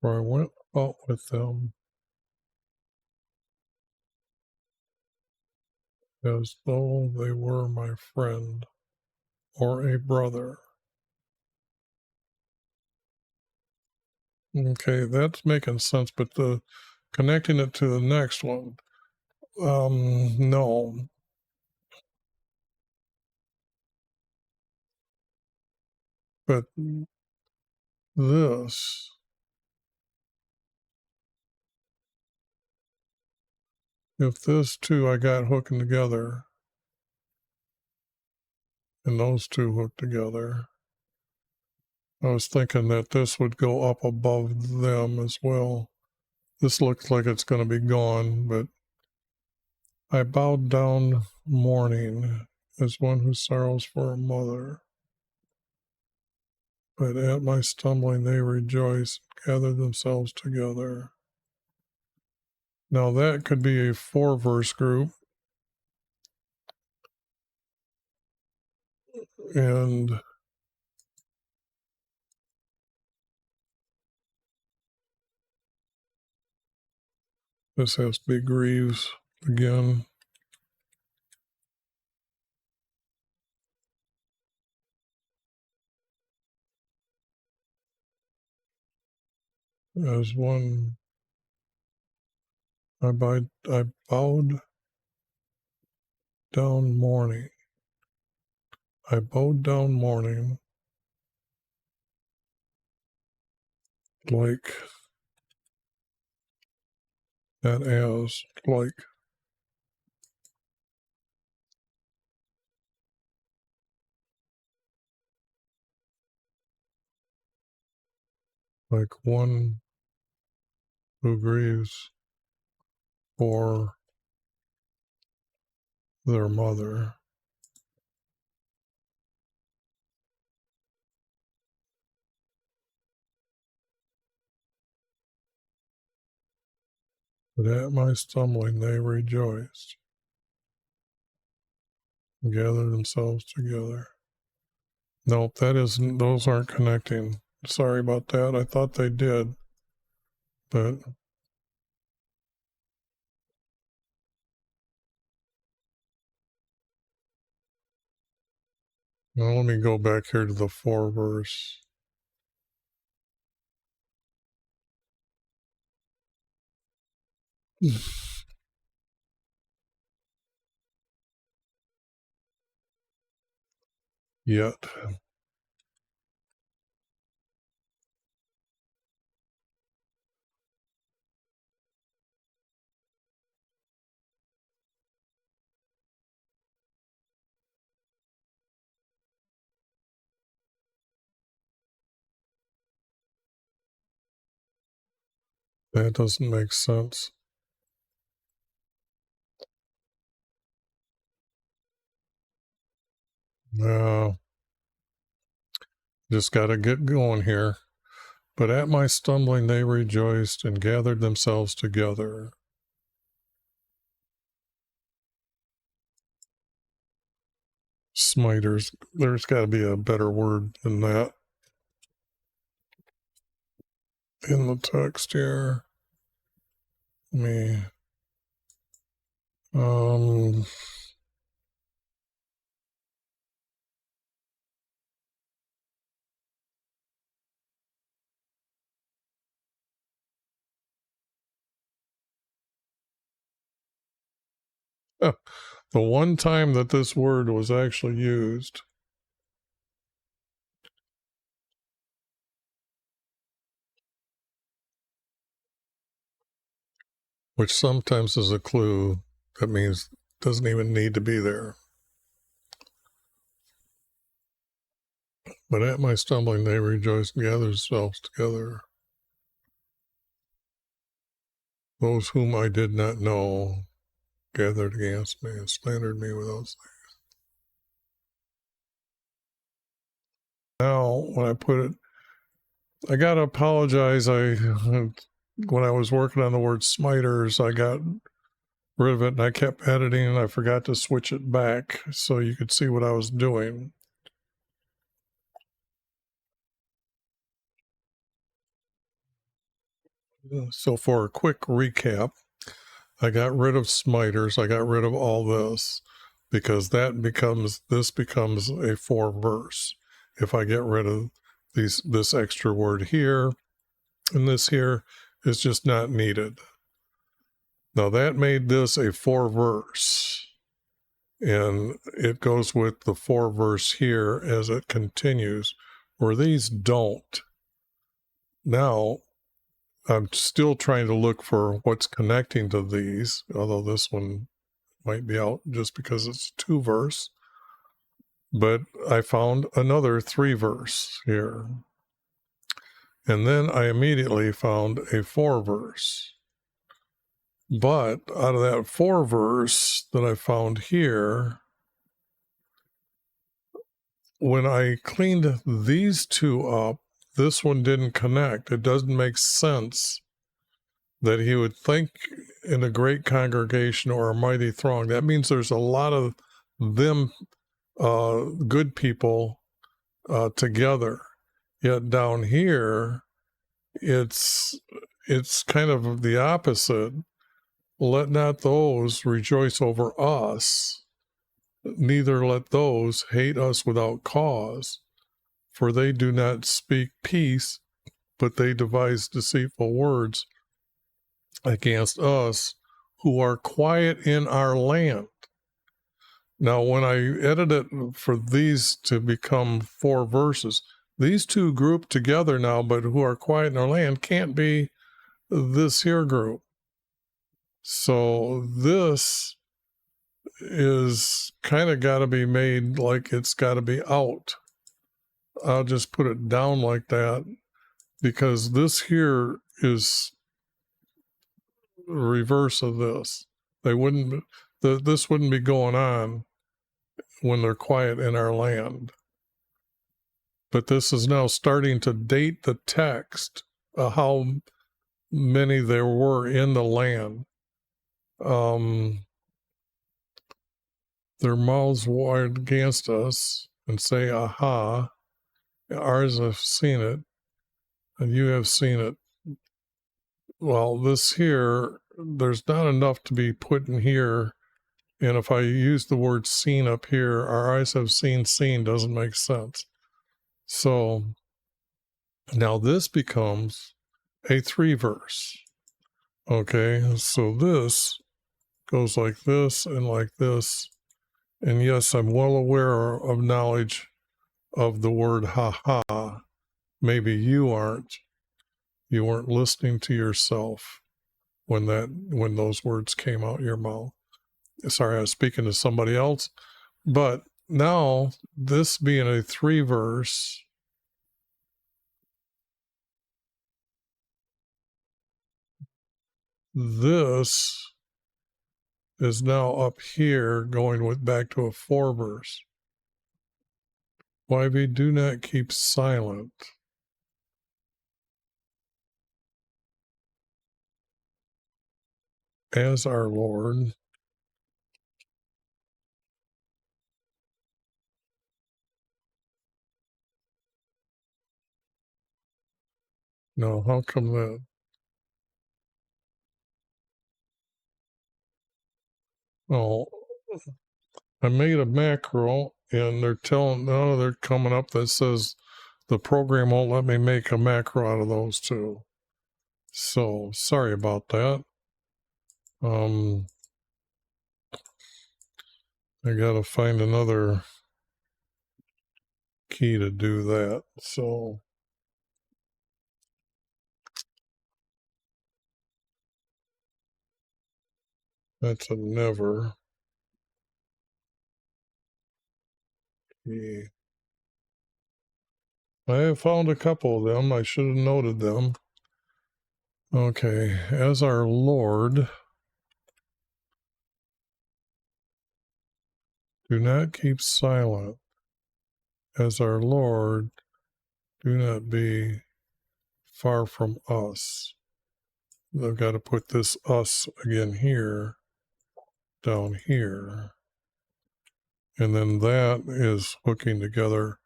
[SPEAKER 1] Or I went about with them as though they were my friend or a brother. Okay, that's making sense, but connecting it to the next one, no. But this, if this two I got hooking together, and those two hooked together, I was thinking that this would go up above them as well. This looks like it's going to be gone, but I bowed down mourning as one who sorrows for a mother. But at my stumbling they rejoice, gathered themselves together. Now that could be a 4-verse group, and this has to be Greaves again. As one, I bowed down mourning. I bowed down mourning like that as like one who grieves for their mother. But at my stumbling they rejoiced, and gathered themselves together. Nope, those aren't connecting. Sorry about that. I thought they did, but now let me go back here to the 4-verse. yet. That doesn't make sense. No, just got to get going here. But at my stumbling they rejoiced and gathered themselves together. Smiters. There's got to be a better word than that in the text here. Me. The one time that this word was actually used, which sometimes is a clue that means it doesn't even need to be there. But at my stumbling they rejoiced and gathered themselves together. Those whom I did not know gathered against me and slandered me without saying. Now, when I put it, I got to apologize. When I was working on the word smiters, I got rid of it and I kept editing and I forgot to switch it back so you could see what I was doing. So for a quick recap, I got rid of smiters. I got rid of all this because this becomes a 4 verse. If I get rid of this extra word here and this here is just not needed. Now that made this a 4 verse, and it goes with the 4 verse here as it continues, where these don't. Now I'm still trying to look for what's connecting to these, although this one might be out just because it's 2 verse. But I found another 3 verse here. And then I immediately found a 4 verse. But out of that 4 verse that I found here, when I cleaned these 2 up, this one didn't connect. It doesn't make sense that he would think in a great congregation or a mighty throng. That means there's a lot of them good people together. Yet down here, it's kind of the opposite. Let not those rejoice over us, neither let those hate us without cause, for they do not speak peace, but they devise deceitful words against us who are quiet in our land. Now, when I edit it for these to become 4 verses, these 2 grouped together now, but who are quiet in our land, can't be this here group. So this is kind of got to be made like it's got to be out. I'll just put it down like that because this here is reverse of this. This wouldn't be going on when they're quiet in our land. But this is now starting to date the text, how many there were in the land. Their mouths wired against us and say, aha, ours have seen it, and you have seen it. Well, this here, there's not enough to be put in here. And if I use the word seen up here, our eyes have seen doesn't make sense. So now this becomes a 3 verse. Okay, so this goes like this and like this. And yes, I'm well aware of knowledge of the word ha-ha. Maybe you weren't listening to yourself when those words came out your mouth. Sorry, I was speaking to somebody else. But now, this being a 3-verse, this is now up here going back to a 4-verse. YV, do not keep silent. As our Lord. No, how come that? Oh, I made a macro and they're coming up that says the program won't let me make a macro out of those two. So sorry about that. I gotta find another key to do that. So that's a never key. I have found a couple of them. I should have noted them. Okay, as our Lord, do not keep silent. As our Lord, do not be far from us. I've got to put this us again here, down here. And then that is hooking together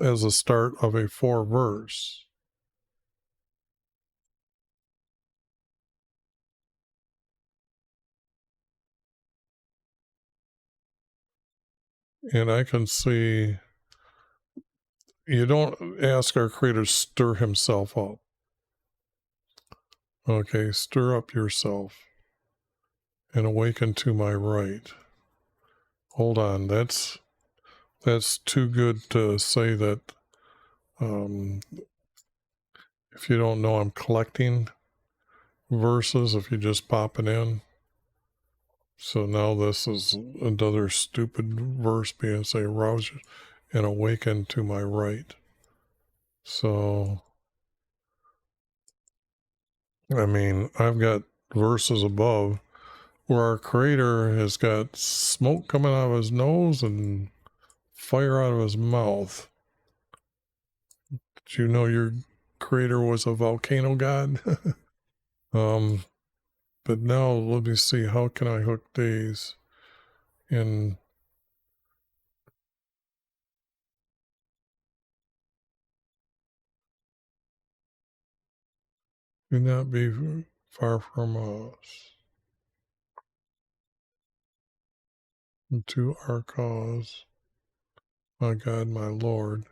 [SPEAKER 1] as a start of a 4-verse. And I can see, you don't ask our Creator to stir himself up. Okay, stir up yourself and awaken to my right. Hold on, that's too good to say that. If you don't know, I'm collecting verses if you just pop it in. So now this is another stupid verse being say, rouse and awaken to my right. So, I mean, I've got verses above where our Creator has got smoke coming out of his nose and fire out of his mouth. Did you know your Creator was a volcano god? But now let me see, how can I hook these in? Do not be far from us. To our cause, my God, my Lord.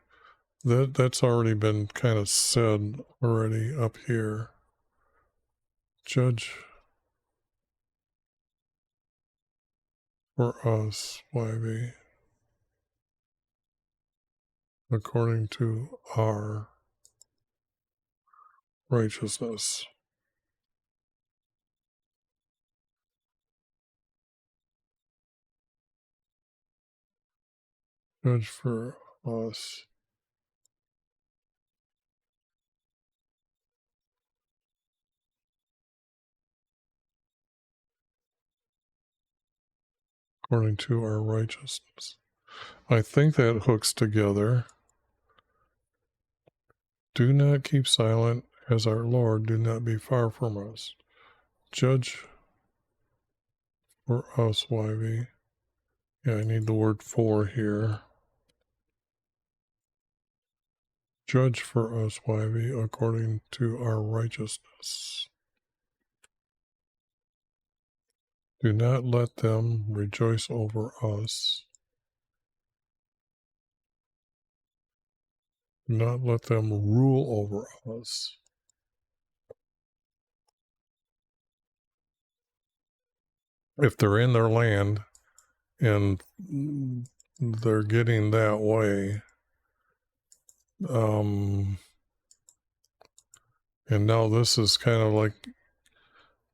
[SPEAKER 1] That's already been kind of said already up here. Judge for us, YV, according to our righteousness. Judge for us. According to our righteousness. I think that hooks together. Do not keep silent, as our Lord, do not be far from us. Judge for us, YV. Yeah, I need the word for here. Judge for us, YV, according to our righteousness. Do not let them rejoice over us. Do not let them rule over us. If they're in their land and they're getting that way, And now this is kind of like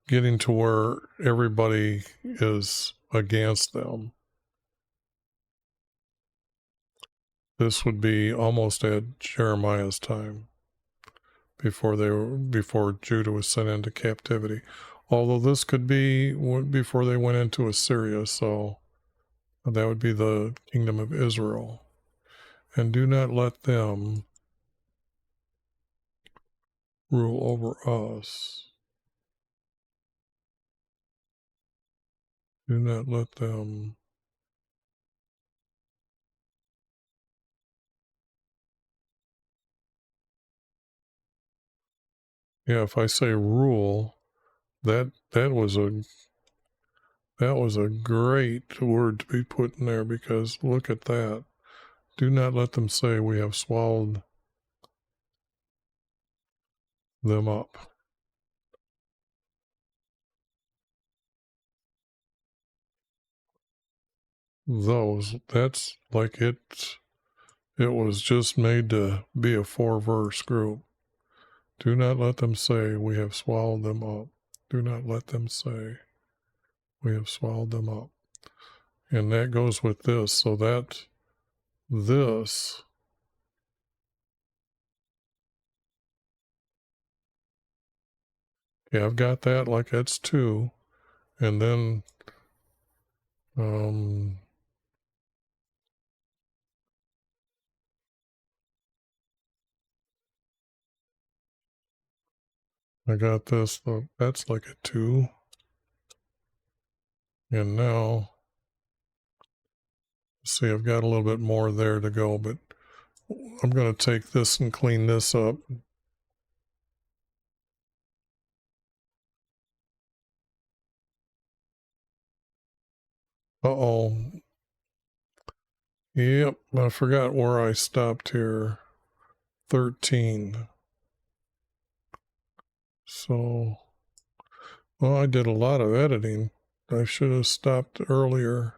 [SPEAKER 1] getting to where everybody is against them. This would be almost at Jeremiah's time, before Judah was sent into captivity. Although this could be before they went into Assyria, so that would be the kingdom of Israel. And do not let them rule over us. Do not let them if I say rule, that was a great word to be put in there, because look at that. Do not let them say we have swallowed them up. That's like it was just made to be a 4-verse group. Do not let them say we have swallowed them up. Do not let them say we have swallowed them up. And that goes with this, so that this I've got that like that's 2, and then I got this, that's like a 2, and now see, I've got a little bit more there to go, but I'm going to take this and clean this up. Uh-oh. Yep, I forgot where I stopped here. 13. So, well, I did a lot of editing. I should have stopped earlier.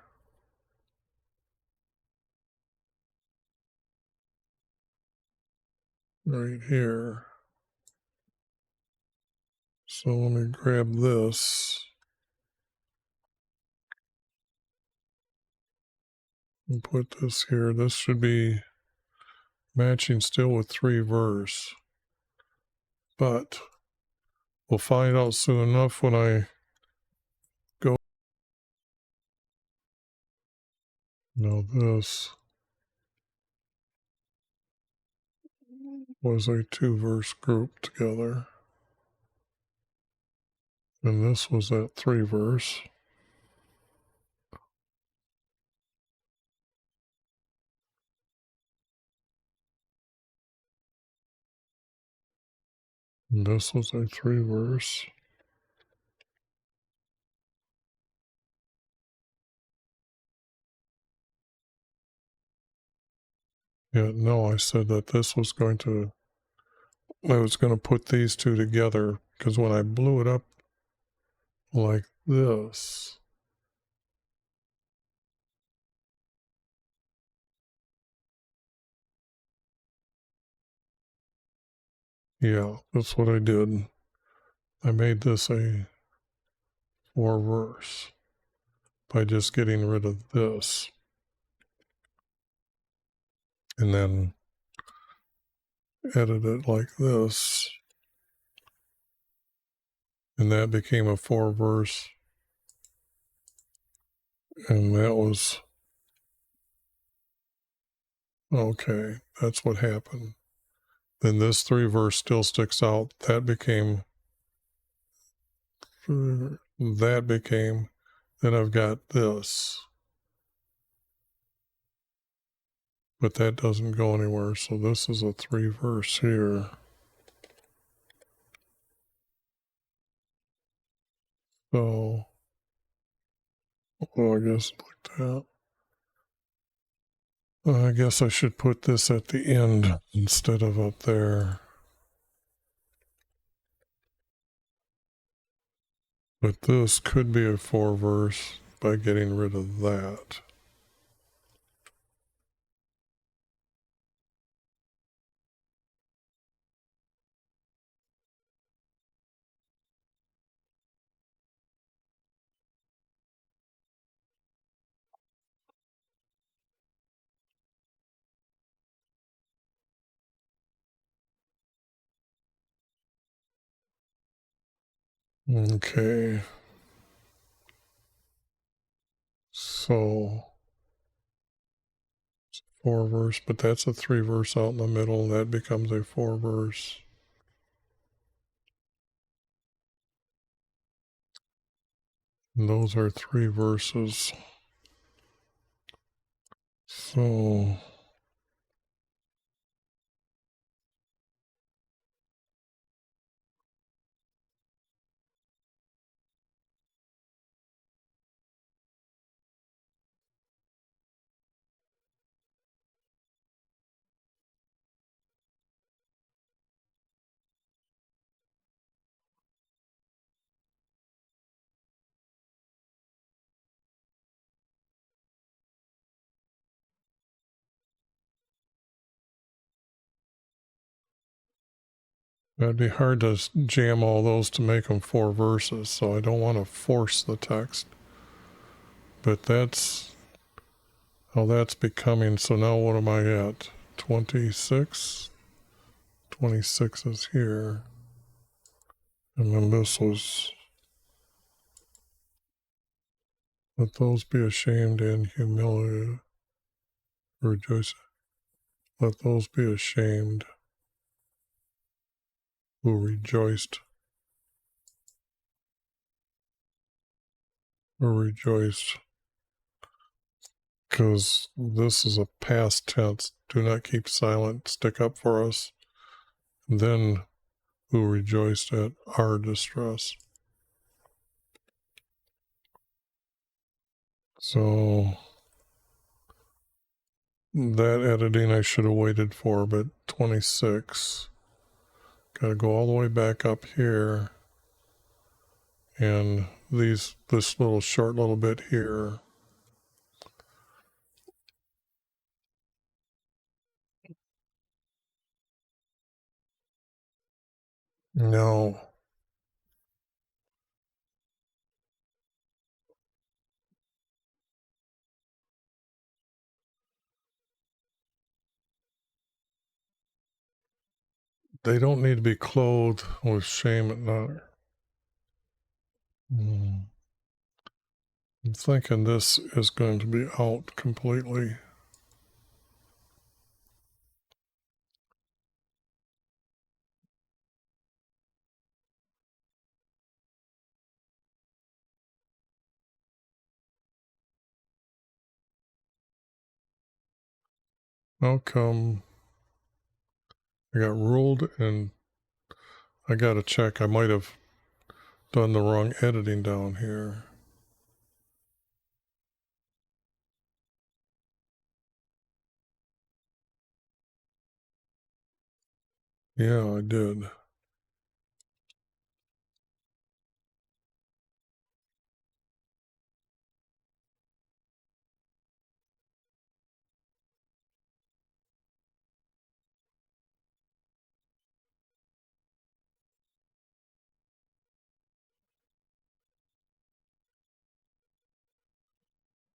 [SPEAKER 1] Right here. So let me grab this and put this here. This should be matching still with 3 verse. But we'll find out soon enough when I go. Now this was a 2-verse group together. And this was that 3-verse. And this was a 3-verse. Yeah, no, I said that this was I was going to put these 2 together, because when I blew it up like this, yeah, that's what I did. I made this a 4-verse by just getting rid of this. And then edit it like this. And that became a 4-verse. And that was, okay, that's what happened. Then this 3-verse still sticks out. That became, then I've got this. But that doesn't go anywhere, so this is a 3-verse here. So, well, I guess like that. I guess I should put this at the end instead of up there. But this could be a 4-verse by getting rid of that. Okay. So 4 verse, but that's a 3 verse out in the middle. That becomes a 4 verse. And those are 3 verses. So that'd be hard to jam all those to make them 4 verses. So I don't want to force the text. But that's how that's becoming. So now what am I at? 26? 26 is here. And then this was, let those be ashamed and humiliated. Rejoice. Let those be ashamed who rejoiced or rejoiced. Because this is a past tense. Do not keep silent. Stick up for us. And then who rejoiced at our distress. So that editing I should have waited for, but 26. Got to go all the way back up here. And this little short little bit here. No, they don't need to be clothed with shame at night. I'm thinking this is going to be out completely. How come I got ruled and I got to check. I might have done the wrong editing down here. Yeah, I did.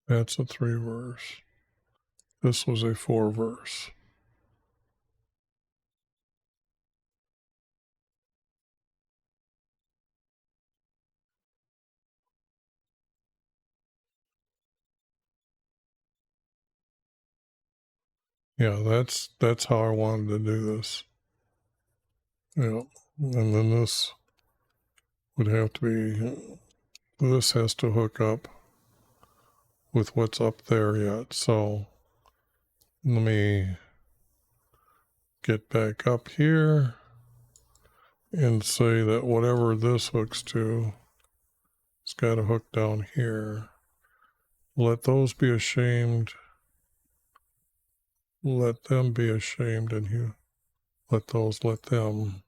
[SPEAKER 1] That's a 3 verse. This was a 4 verse. Yeah, that's how I wanted to do this. Yeah, and then this would have to be, this has to hook up with what's up there yet. So let me get back up here and say that whatever this hooks to, it's got to hook down here. Let those be ashamed. Let them be ashamed, and you let them.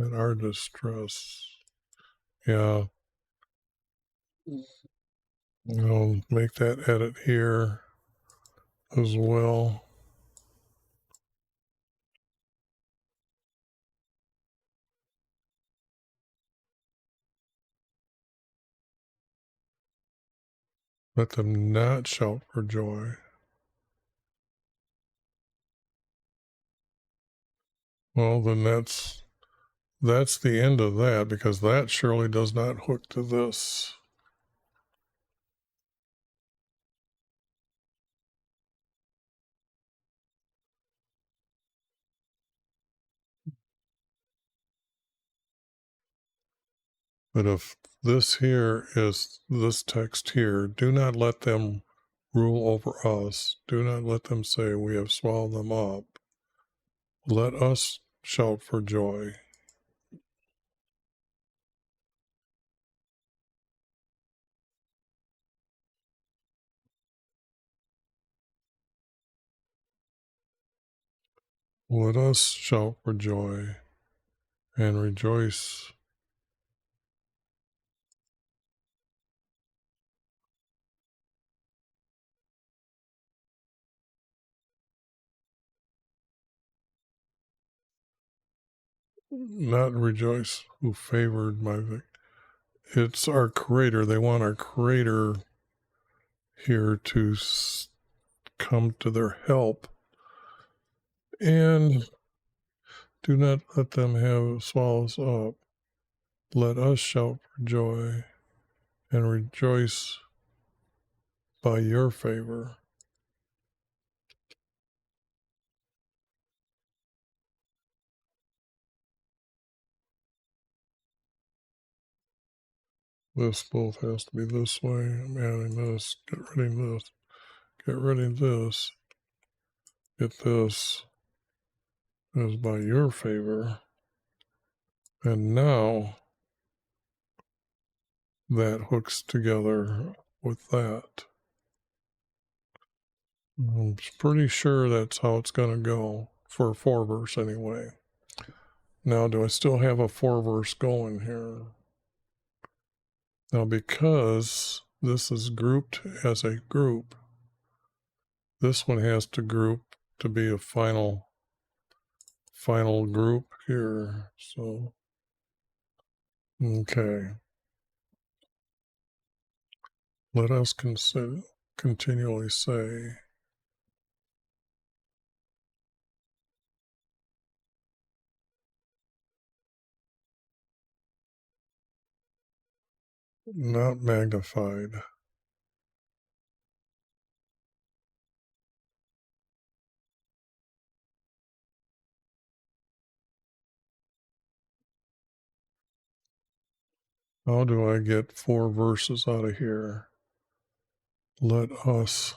[SPEAKER 1] At our distress. Yeah. Make that edit here as well. Let them not shout for joy. Well, then that's the end of that, because that surely does not hook to this. But if this here is this text here, do not let them rule over us. Do not let them say we have swallowed them up. Let us shout for joy. Let us shout for joy and rejoice. Not rejoice who favored my victory. It's our Creator. They want our Creator here to come to their help. And do not let them have swallows up. Let us shout for joy and rejoice by your favor. This both has to be this way. I'm adding this. Get rid of this. Get rid of this. Get this. Is by your favor. And now that hooks together with that. I'm pretty sure that's how it's going to go for a 4 verse anyway. Now, do I still have a 4 verse going here? Now, because this is grouped as a group, this one has to group to be a final group here. So, okay. Let us continually say, not magnified. How do I get 4 verses out of here? Let us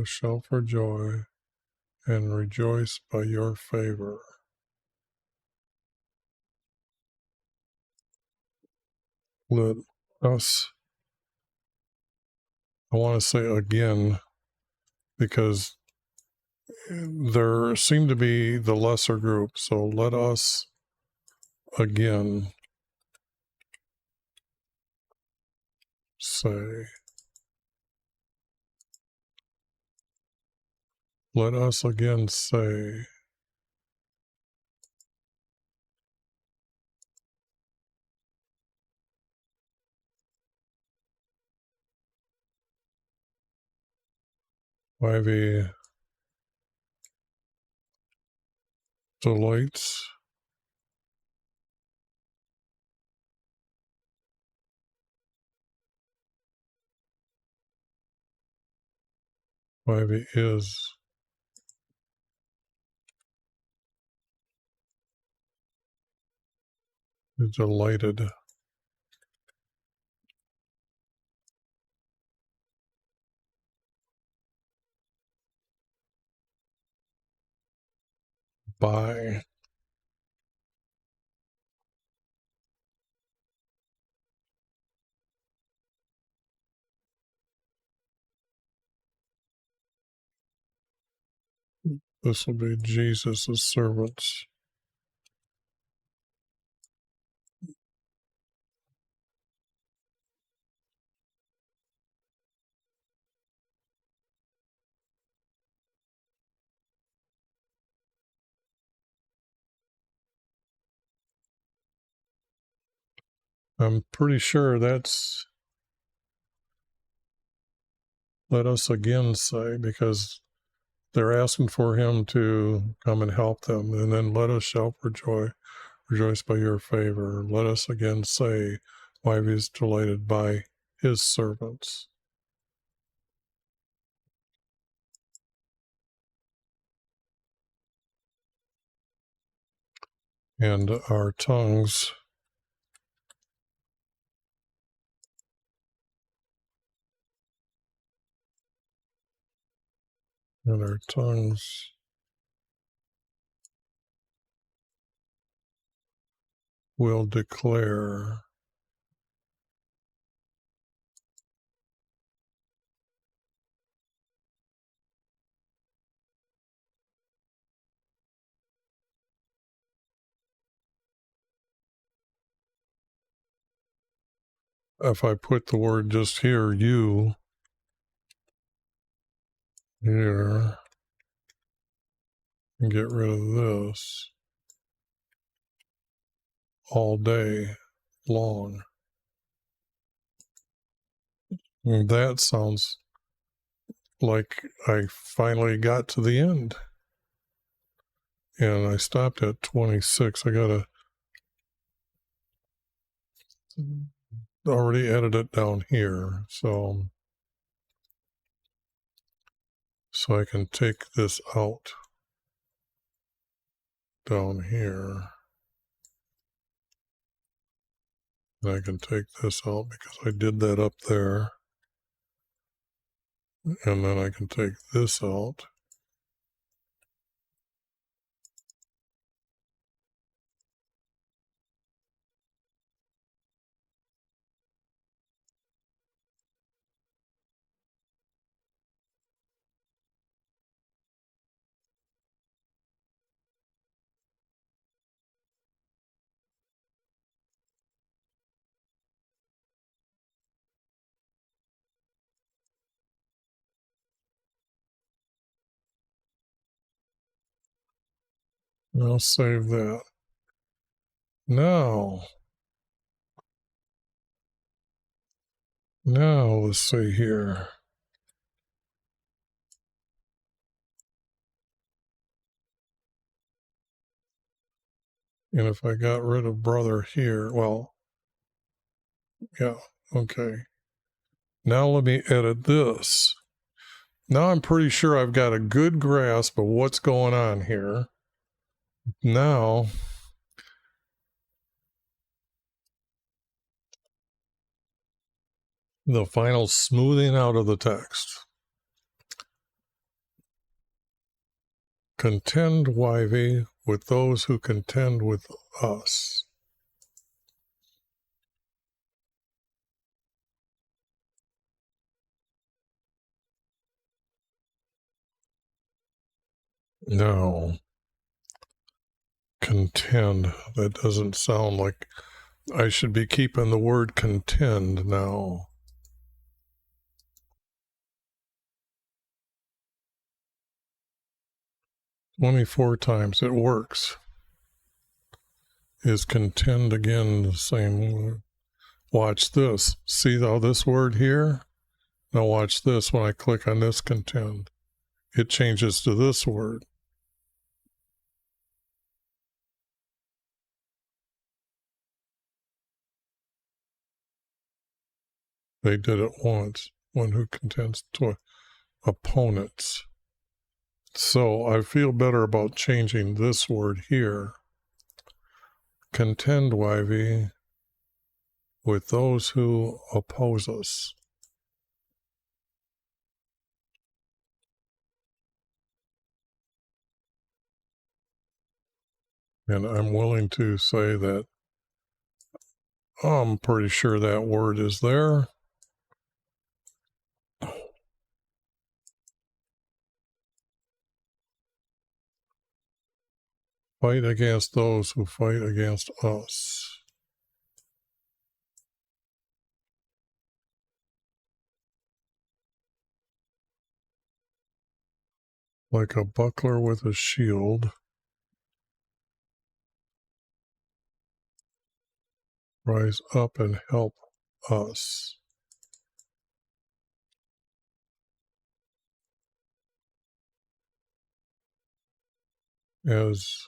[SPEAKER 1] shout for joy and rejoice by your favor. Let us, I want to say again, because there seem to be the lesser group. So let us again say, let us again say, YV delights YV is delighted by. This will be Jesus' servants. I'm pretty sure that's let us again say, because they're asking for him to come and help them. And then let us shout for joy, rejoice by your favor. Let us again say, why he is delighted by his servants. And our tongues will declare if I put the word just here, you, here, and get rid of this, all day long. And that sounds like I finally got to the end. And I stopped at 26. I got to already edit it down here. So I can take this out down here. And I can take this out because I did that up there. And then I can take this out. I'll save that. Now let's see here. And if I got rid of brother here, well, yeah, okay. Now let me edit this. Now I'm pretty sure I've got a good grasp of what's going on here. Now, the final smoothing out of the text. Contend, YV, with those who contend with us. No. Contend. That doesn't sound like I should be keeping the word contend now. "24 times. It works. Is contend again the same word? Watch this. See how this word here? Now watch this when I click on this contend. It changes to this word. They did it once. One who contends to opponents. So I feel better about changing this word here. Contend, YV, with those who oppose us. And I'm willing to say that I'm pretty sure that word is there. Fight against those who fight against us. Like a buckler with a shield. Rise up and help us. as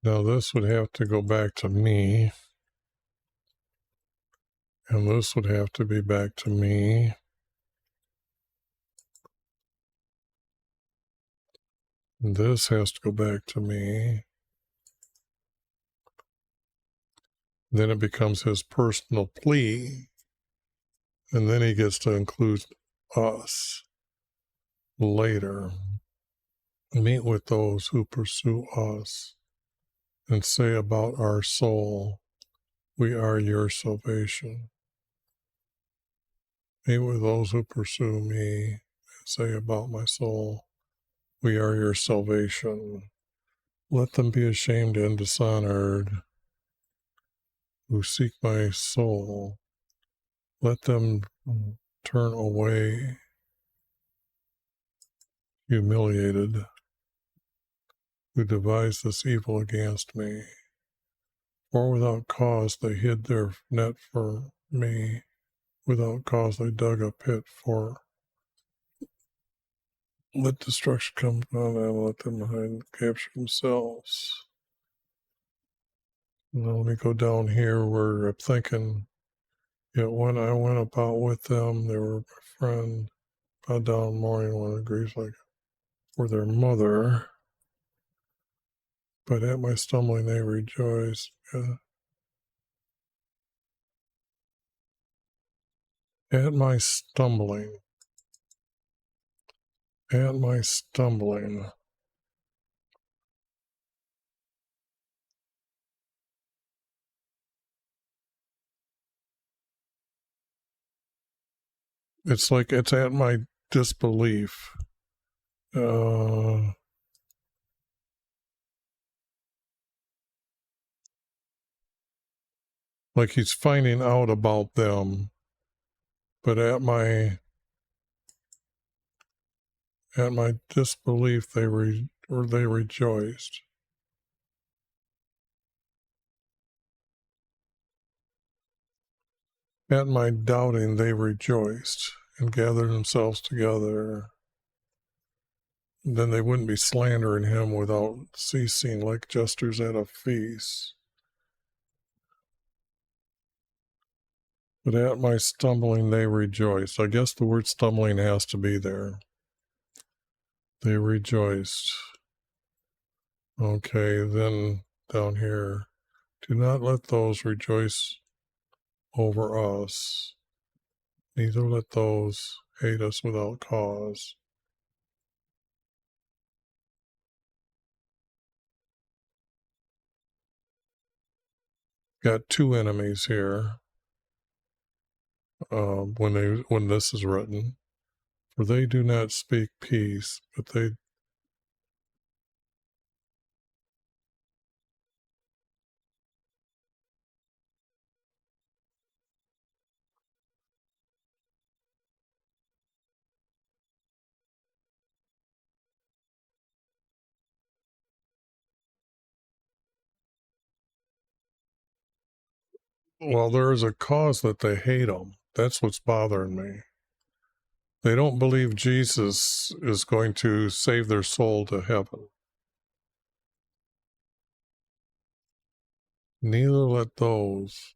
[SPEAKER 1] now this would have to go back to me, and this would have to be back to me. And this has to go back to me. Then it becomes his personal plea, and then he gets to include us later. Meet with those who pursue us and say about our soul, we are your salvation. Meet with those who pursue me and say about my soul, we are your salvation. Let them be ashamed and dishonored who seek my soul. Let them turn away humiliated who devise this evil against me. For without cause they hid their net for me. Without cause they dug a pit for. Let destruction come upon them, and let them hide and capture themselves. Now let me go down here where I'm thinking, yet when I went about with them, they were my friend. Bow down mourning when it grieves like for their mother. But at my stumbling they rejoiced. At my stumbling. At my stumbling. It's like it's at my disbelief. Like he's finding out about them, but at my disbelief they rejoiced. At my doubting they rejoiced and gathered themselves together. Then they wouldn't be slandering him without ceasing, like jesters at a feast. But at my stumbling they rejoiced. I guess the word stumbling has to be there. They rejoiced. Okay, then down here, do not let those rejoice over us, neither let those hate us without cause. Got two enemies here when this is written. For they do not speak peace, but they well, there is a cause that they hate them. That's what's bothering me. They don't believe Jesus is going to save their soul to heaven. Neither let those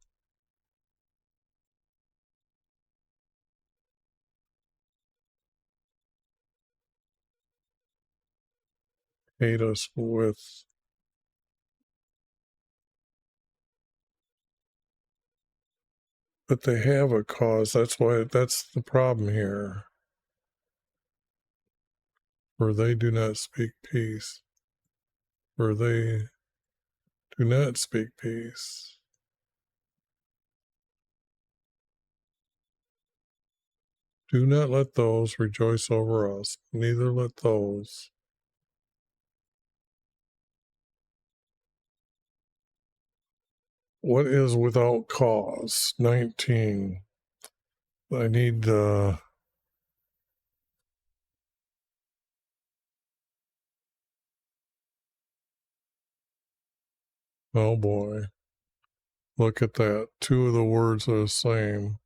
[SPEAKER 1] hate us with. But they have a cause. That's the problem here. For they do not speak peace. For they do not speak peace. Do not let those rejoice over us, neither let those. What is without cause? 19. I need Oh boy. Look at that. Two of the words are the same.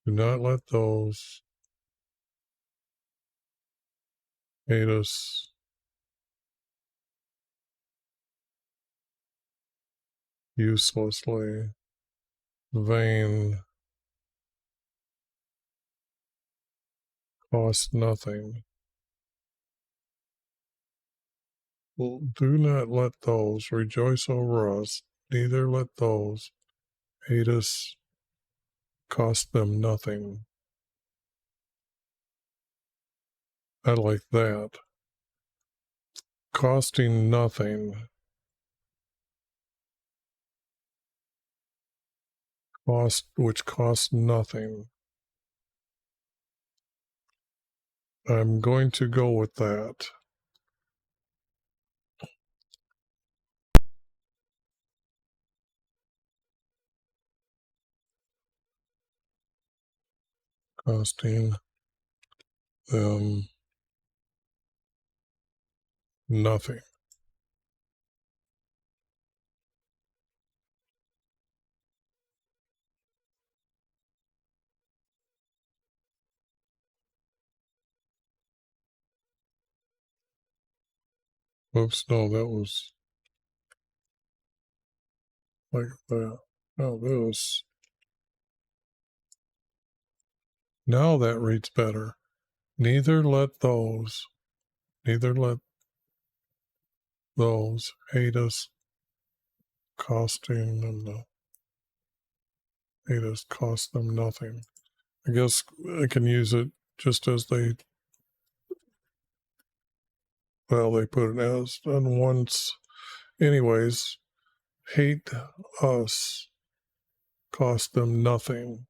[SPEAKER 1] Do not let those hate us uselessly. Vain, cost nothing. Well, do not let those rejoice over us, neither let those hate us cost them nothing. I like that. Costing nothing. Which costs nothing. I'm going to go with that. Costing them nothing. Oops, no, that was like that. Now this. Now that reads better. Neither let those hate us costing them hate us cost them nothing. I guess I can use it just as they put it as done once. Anyways, hate us cost them nothing.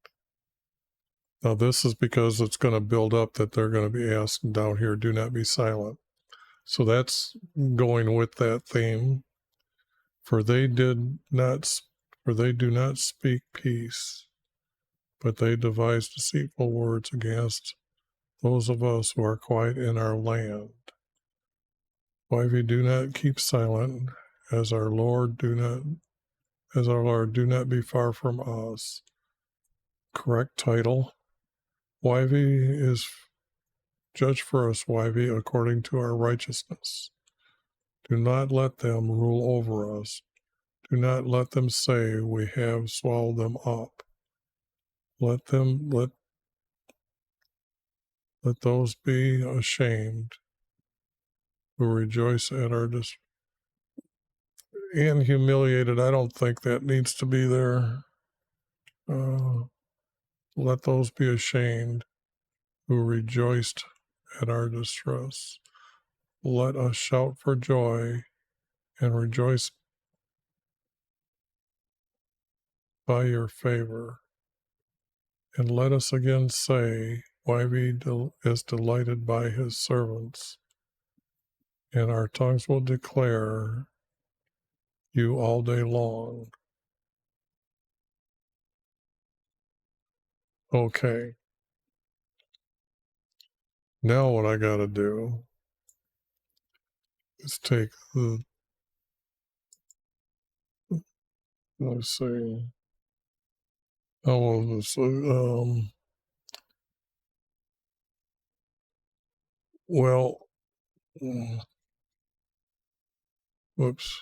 [SPEAKER 1] Now this is because it's going to build up that they're going to be asked down here, do not be silent. So that's going with that theme. For they do not speak peace, but they devise deceitful words against those of us who are quiet in our land. Why we do not keep silent, as our Lord do not be far from us. Correct title. YV is judge for us, YV, according to our righteousness. Do not let them rule over us. Do not let them say we have swallowed them up. Let those be ashamed who rejoice at our and humiliated. I don't think that needs to be there. Let those be ashamed who rejoiced at our distress. Let us shout for joy and rejoice by your favor. And let us again say, YV is delighted by his servants, and our tongues will declare you all day long. Okay. Now what I got to do is take let's see. Oh, well, whoops.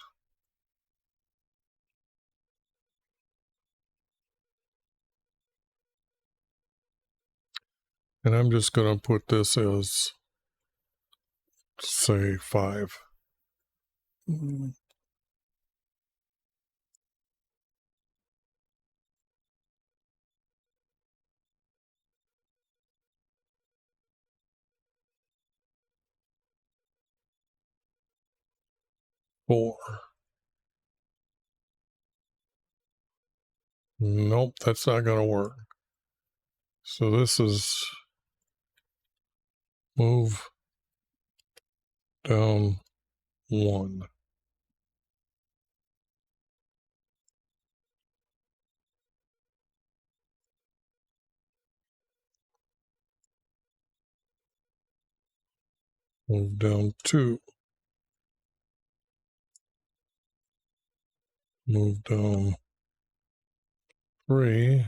[SPEAKER 1] And I'm just going to put this as, say, 5. 4. Nope, that's not going to work. So this is move down 1. Move down 2. Move down 3.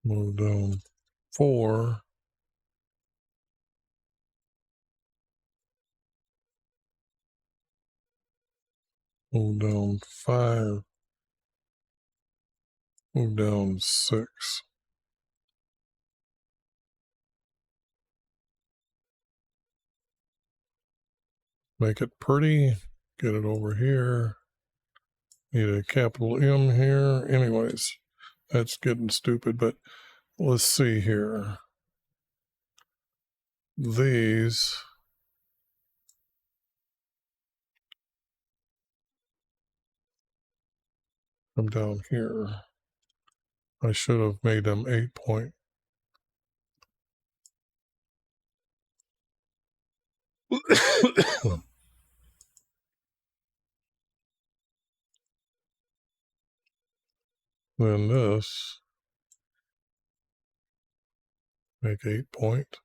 [SPEAKER 1] Move down 4. Move down 5. Move down 6. Make it pretty. Get it over here. Need a capital M here. Anyways, that's getting stupid, but let's see here. These come down here. I should have made them 8 point. Then this, make 8 point.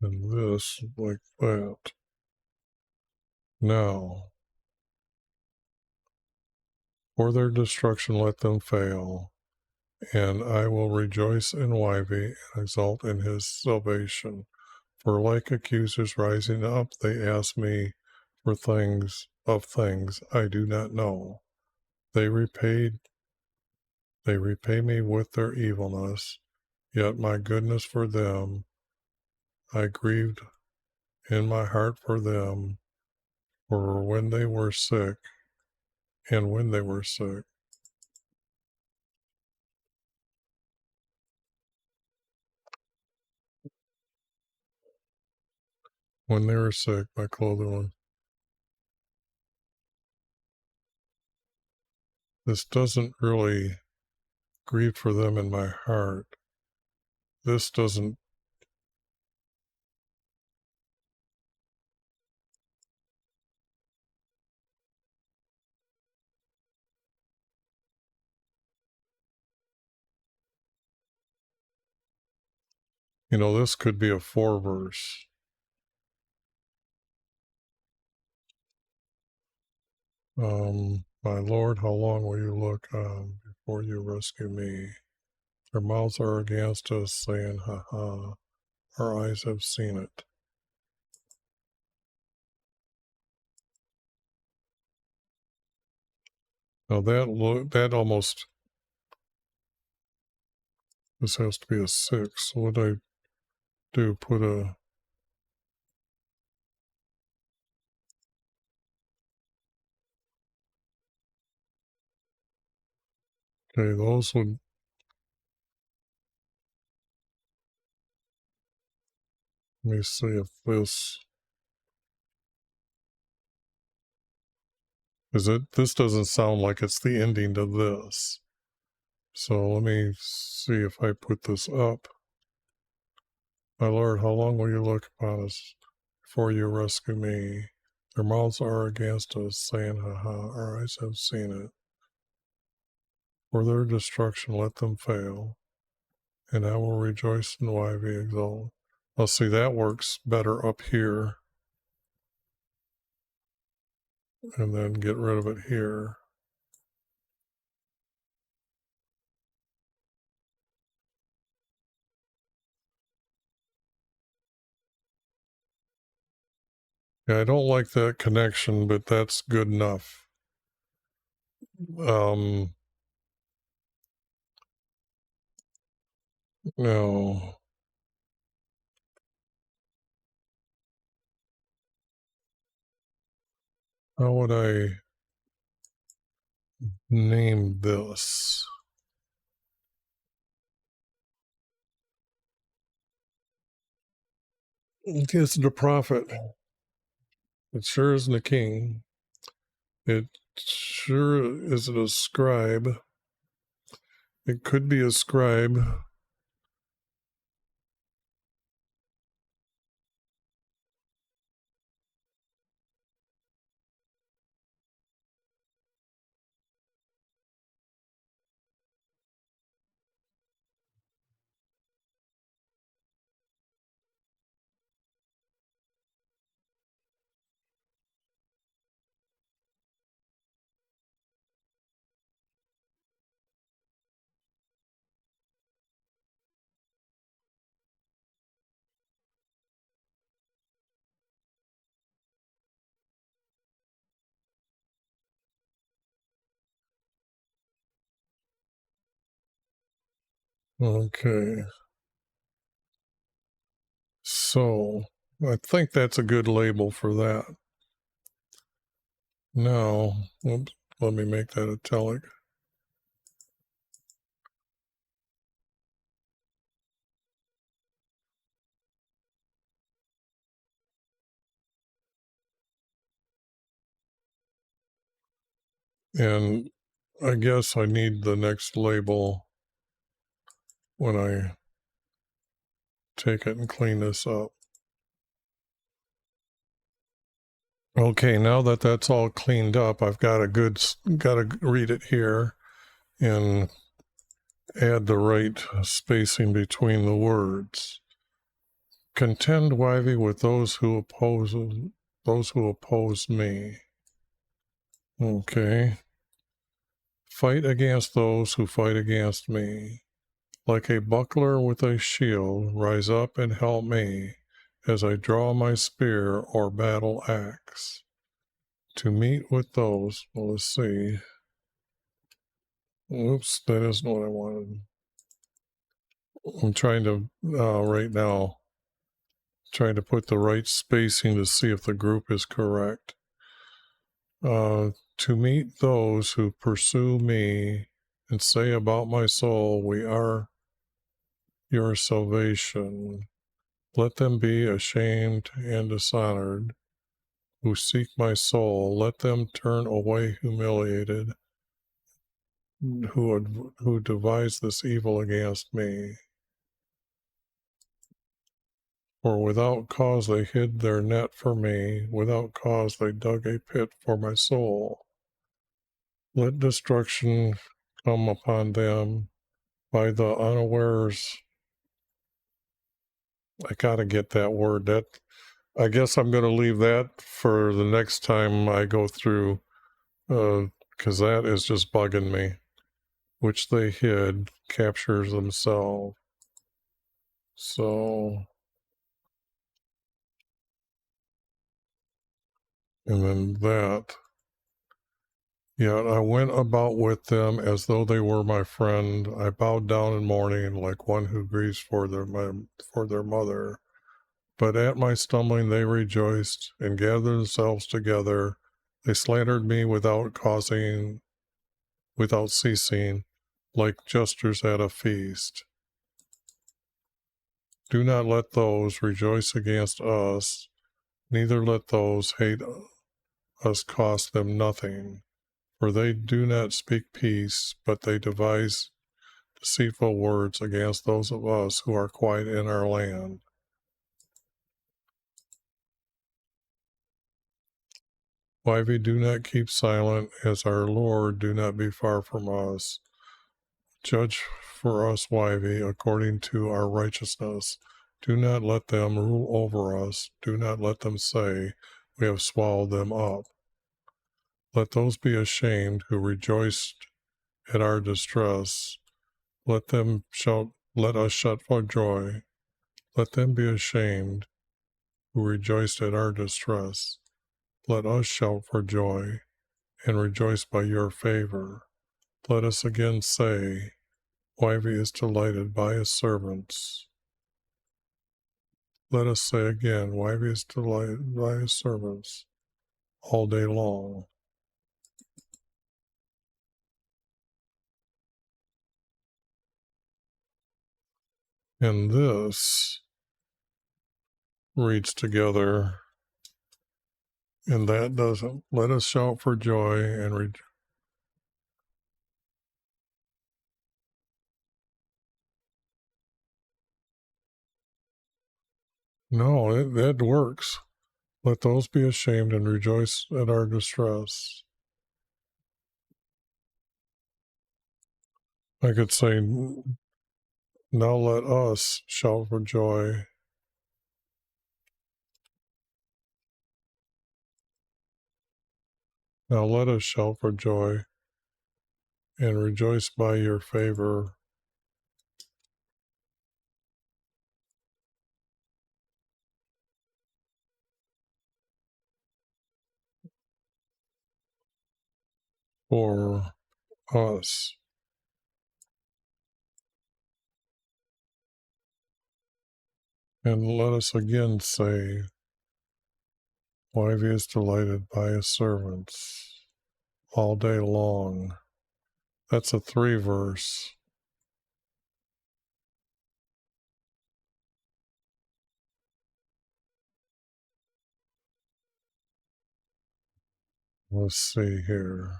[SPEAKER 1] And this like that. Now, for their destruction let them fail, and I will rejoice in YV and exult in his salvation. For like accusers rising up, they ask me for things I do not know. They repay me with their evilness, yet my goodness for them, I grieved in my heart for them, for when they were sick, and when they were sick. When they were sick, my clothing. This doesn't really grieve for them in my heart. This doesn't. This could be a 4 verse. My Lord, how long will you look on before you rescue me? Their mouths are against us, saying, ha ha, our eyes have seen it. Now that almost, this has to be a 6. So what I do, put a, okay, those would, let me see if this, this doesn't sound like it's the ending to this. So let me see if I put this up. My Lord, how long will you look upon us before you rescue me? Their mouths are against us, saying, ha ha, our eyes have seen it. For their destruction let them fail, and I will rejoice in YV exalt. Well, see, that works better up here. And then get rid of it here. Yeah, I don't like that connection, but that's good enough. No. How would I name this? It's the prophet. It sure isn't a king. It sure. Is it a scribe? It could be a scribe. Okay. So I think that's a good label for that. Now, oops, let me make that italic. And I guess I need the next label when I take it and clean this up. Okay, now that that's all cleaned up, I've got to read it here and add the right spacing between the words. Contend, Wivey, with those who oppose me. Okay. Fight against those who fight against me. Like a buckler with a shield, rise up and help me as I draw my spear or battle axe. To meet with those, well, let's see. Oops, that isn't what I wanted. I'm trying to, right now, trying to put the right spacing to see if the group is correct. To meet those who pursue me and say about my soul, we are your salvation. Let them be ashamed and dishonored who seek my soul. Let them turn away humiliated who devise this evil against me. For without cause they hid their net for me, without cause they dug a pit for my soul. Let destruction come upon them by the unawares. I gotta get that word. That I guess I'm gonna leave that for the next time I go through, because that is just bugging me. Which they hid captures themselves. So, and then that. Yet I went about with them as though they were my friend. I bowed down in mourning like one who grieves for their mother. But at my stumbling they rejoiced and gathered themselves together. They slandered me without ceasing, like jesters at a feast. Do not let those rejoice against us, neither let those hate us cost them nothing. For they do not speak peace, but they devise deceitful words against those of us who are quiet in our land. Wivey, do not keep silent, as our Lord, do not be far from us. Judge for us, Wivey, according to our righteousness. Do not let them rule over us. Do not let them say, we have swallowed them up. Let those be ashamed who rejoiced at our distress. Let us shout for joy. Let them be ashamed who rejoiced at our distress. Let us shout for joy and rejoice by your favor. Let us again say, Wivey is delighted by his servants. Let us say again, Wivey is delighted by his servants all day long. And this reads together And that doesn't. Let us shout for joy and no, that works. Let those be ashamed and rejoice at our distress. I could say, now let us shout for joy. Now let us shout for joy and rejoice by your favor. For us. And let us again say, YHVH is delighted by his servants all day long. That's a 3 verse. Let's see here.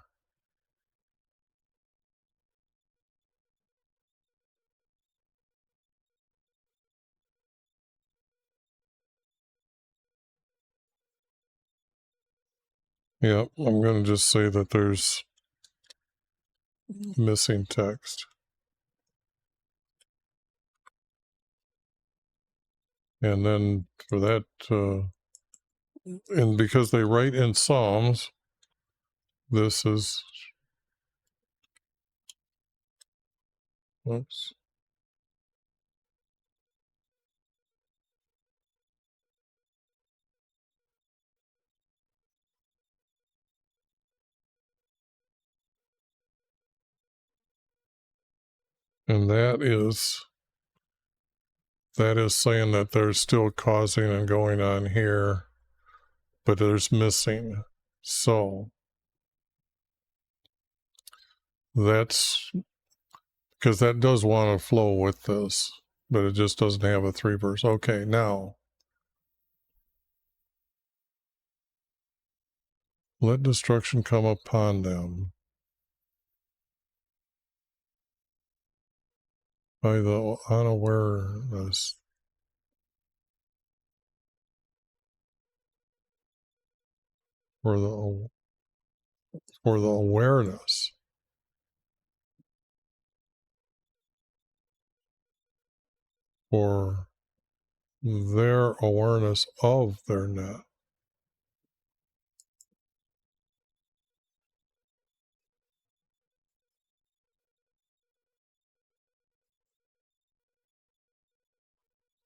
[SPEAKER 1] Yep, I'm going to just say that there's missing text. And then for that, and because they write in Psalms, this is, oops. And that is saying that there's still causing and going on here, but there's missing. So that's because that does want to flow with this, but it just doesn't have a 3 verse. Okay, now let destruction come upon them by the unawareness. For the awareness for their awareness of their net.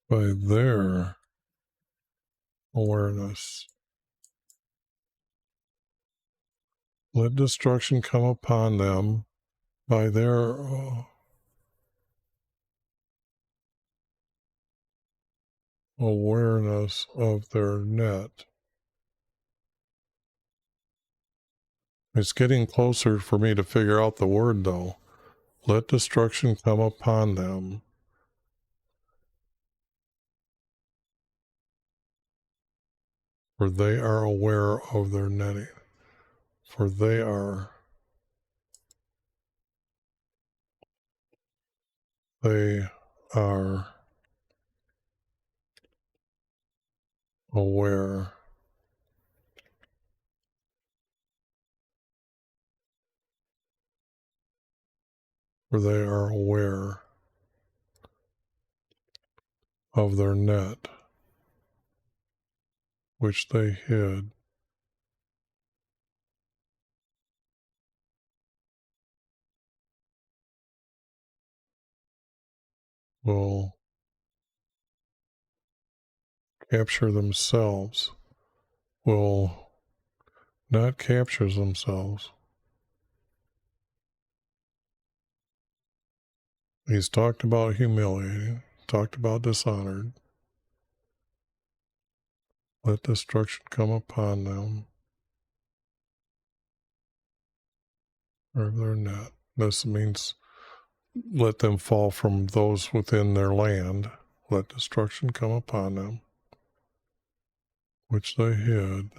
[SPEAKER 1] By their awareness. Let destruction come upon them by their awareness of their net. It's getting closer for me to figure out the word, though. Let destruction come upon them. For they are aware of their netting. For they are aware for they are aware of their net, which they hid. Will capture themselves, will not capture themselves. He's talked about humiliating, talked about dishonored. Let destruction come upon them, or their net. This means let them fall from those within their land. Let destruction come upon them, which they hid.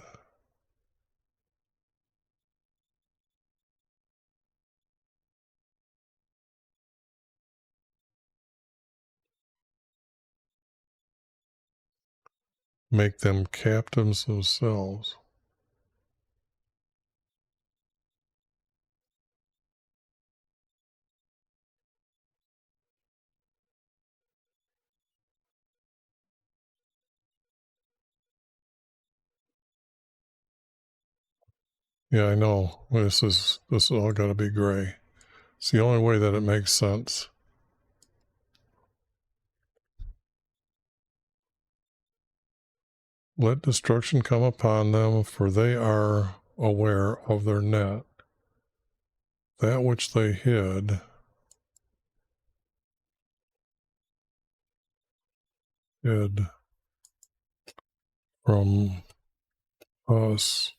[SPEAKER 1] make them captives themselves. Yeah, I know. This is all got to be gray. It's the only way that it makes sense. Let destruction come upon them, for they are aware of their net. That which they hid from us.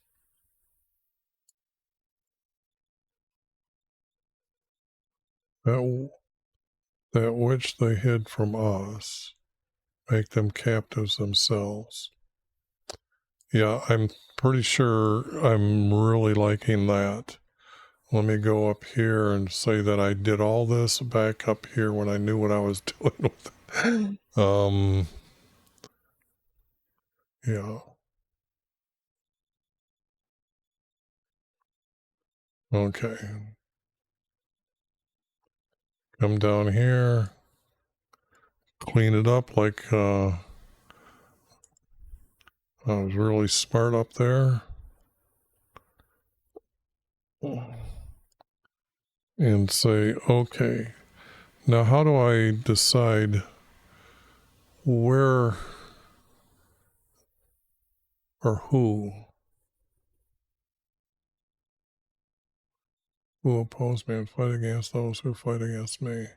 [SPEAKER 1] That which they hid from us, make them captives themselves. Yeah, I'm pretty sure I'm really liking that. Let me go up here and say that I did all this back up here when I knew what I was doing with it. Yeah. Okay. Come down here, clean it up like I was really smart up there. And say, okay, now how do I decide where or who oppose me and fight against those who fight against me?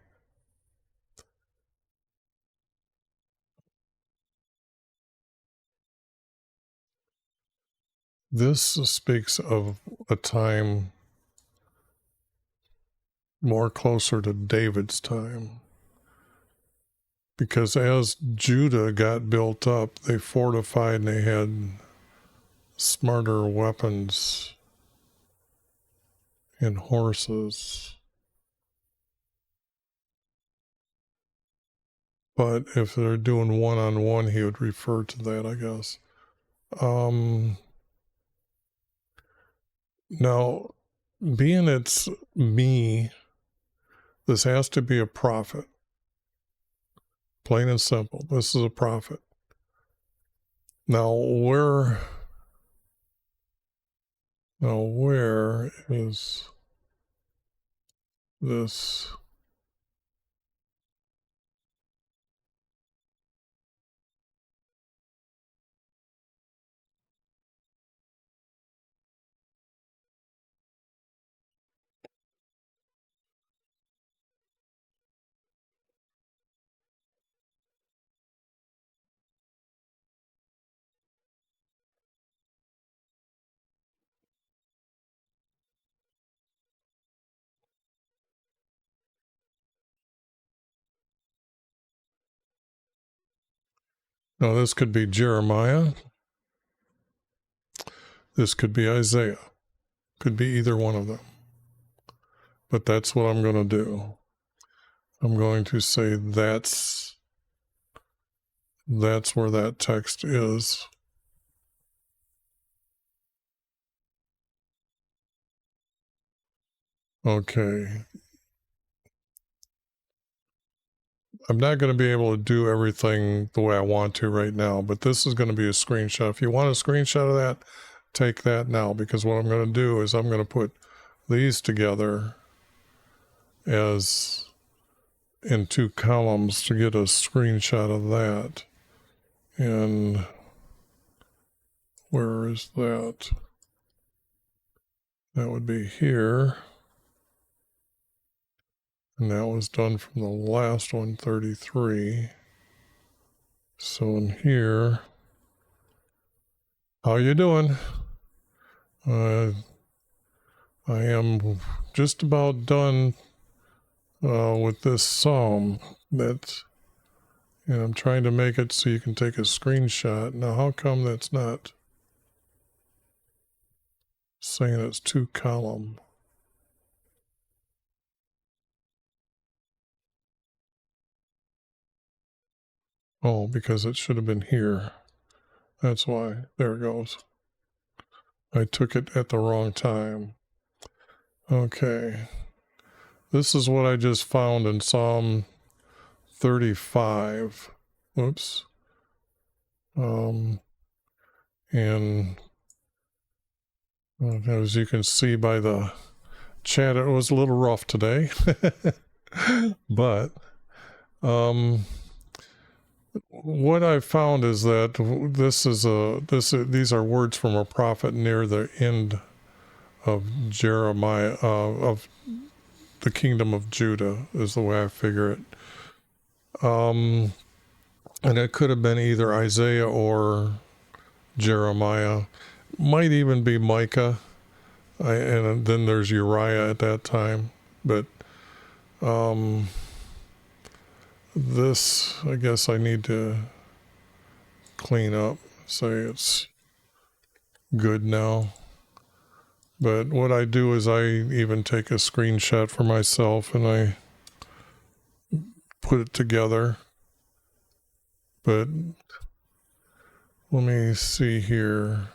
[SPEAKER 1] This speaks of a time more closer to David's time. Because as Judah got built up, they fortified and they had smarter weapons and horses. But if they're doing one-on-one, he would refer to that, I guess. Now, being it's me, this has to be a prophet. Plain and simple. This is a prophet. Now, where is this? Now, this could be Jeremiah. This could be Isaiah. Could be either one of them. But that's what I'm going to do. I'm going to say that's where that text is. Okay. I'm not going to be able to do everything the way I want to right now, but this is going to be a screenshot. If you want a screenshot of that, take that now, because what I'm going to do is I'm going to put these together as in two columns to get a screenshot of that. And where is that? That would be here. And that was done from the last one, 33. So in here, how you doing? I am just about done with this psalm, and I'm trying to make it so you can take a screenshot. Now, how come that's not saying it's two column? Oh, because it should have been here. That's why. There it goes. I took it at the wrong time. Okay. This is what I just found in Psalm 35. Oops. And as you can see by the chat, it was a little rough today. But what I found is that these are words from a prophet near the end of Jeremiah, of the kingdom of Judah, is the way I figure it. And it could have been either Isaiah or Jeremiah. Might even be Micah. And then there's Uriah at that time. But this, I guess I need to clean up, say it's good now. But what I do is I even take a screenshot for myself and I put it together. But let me see here.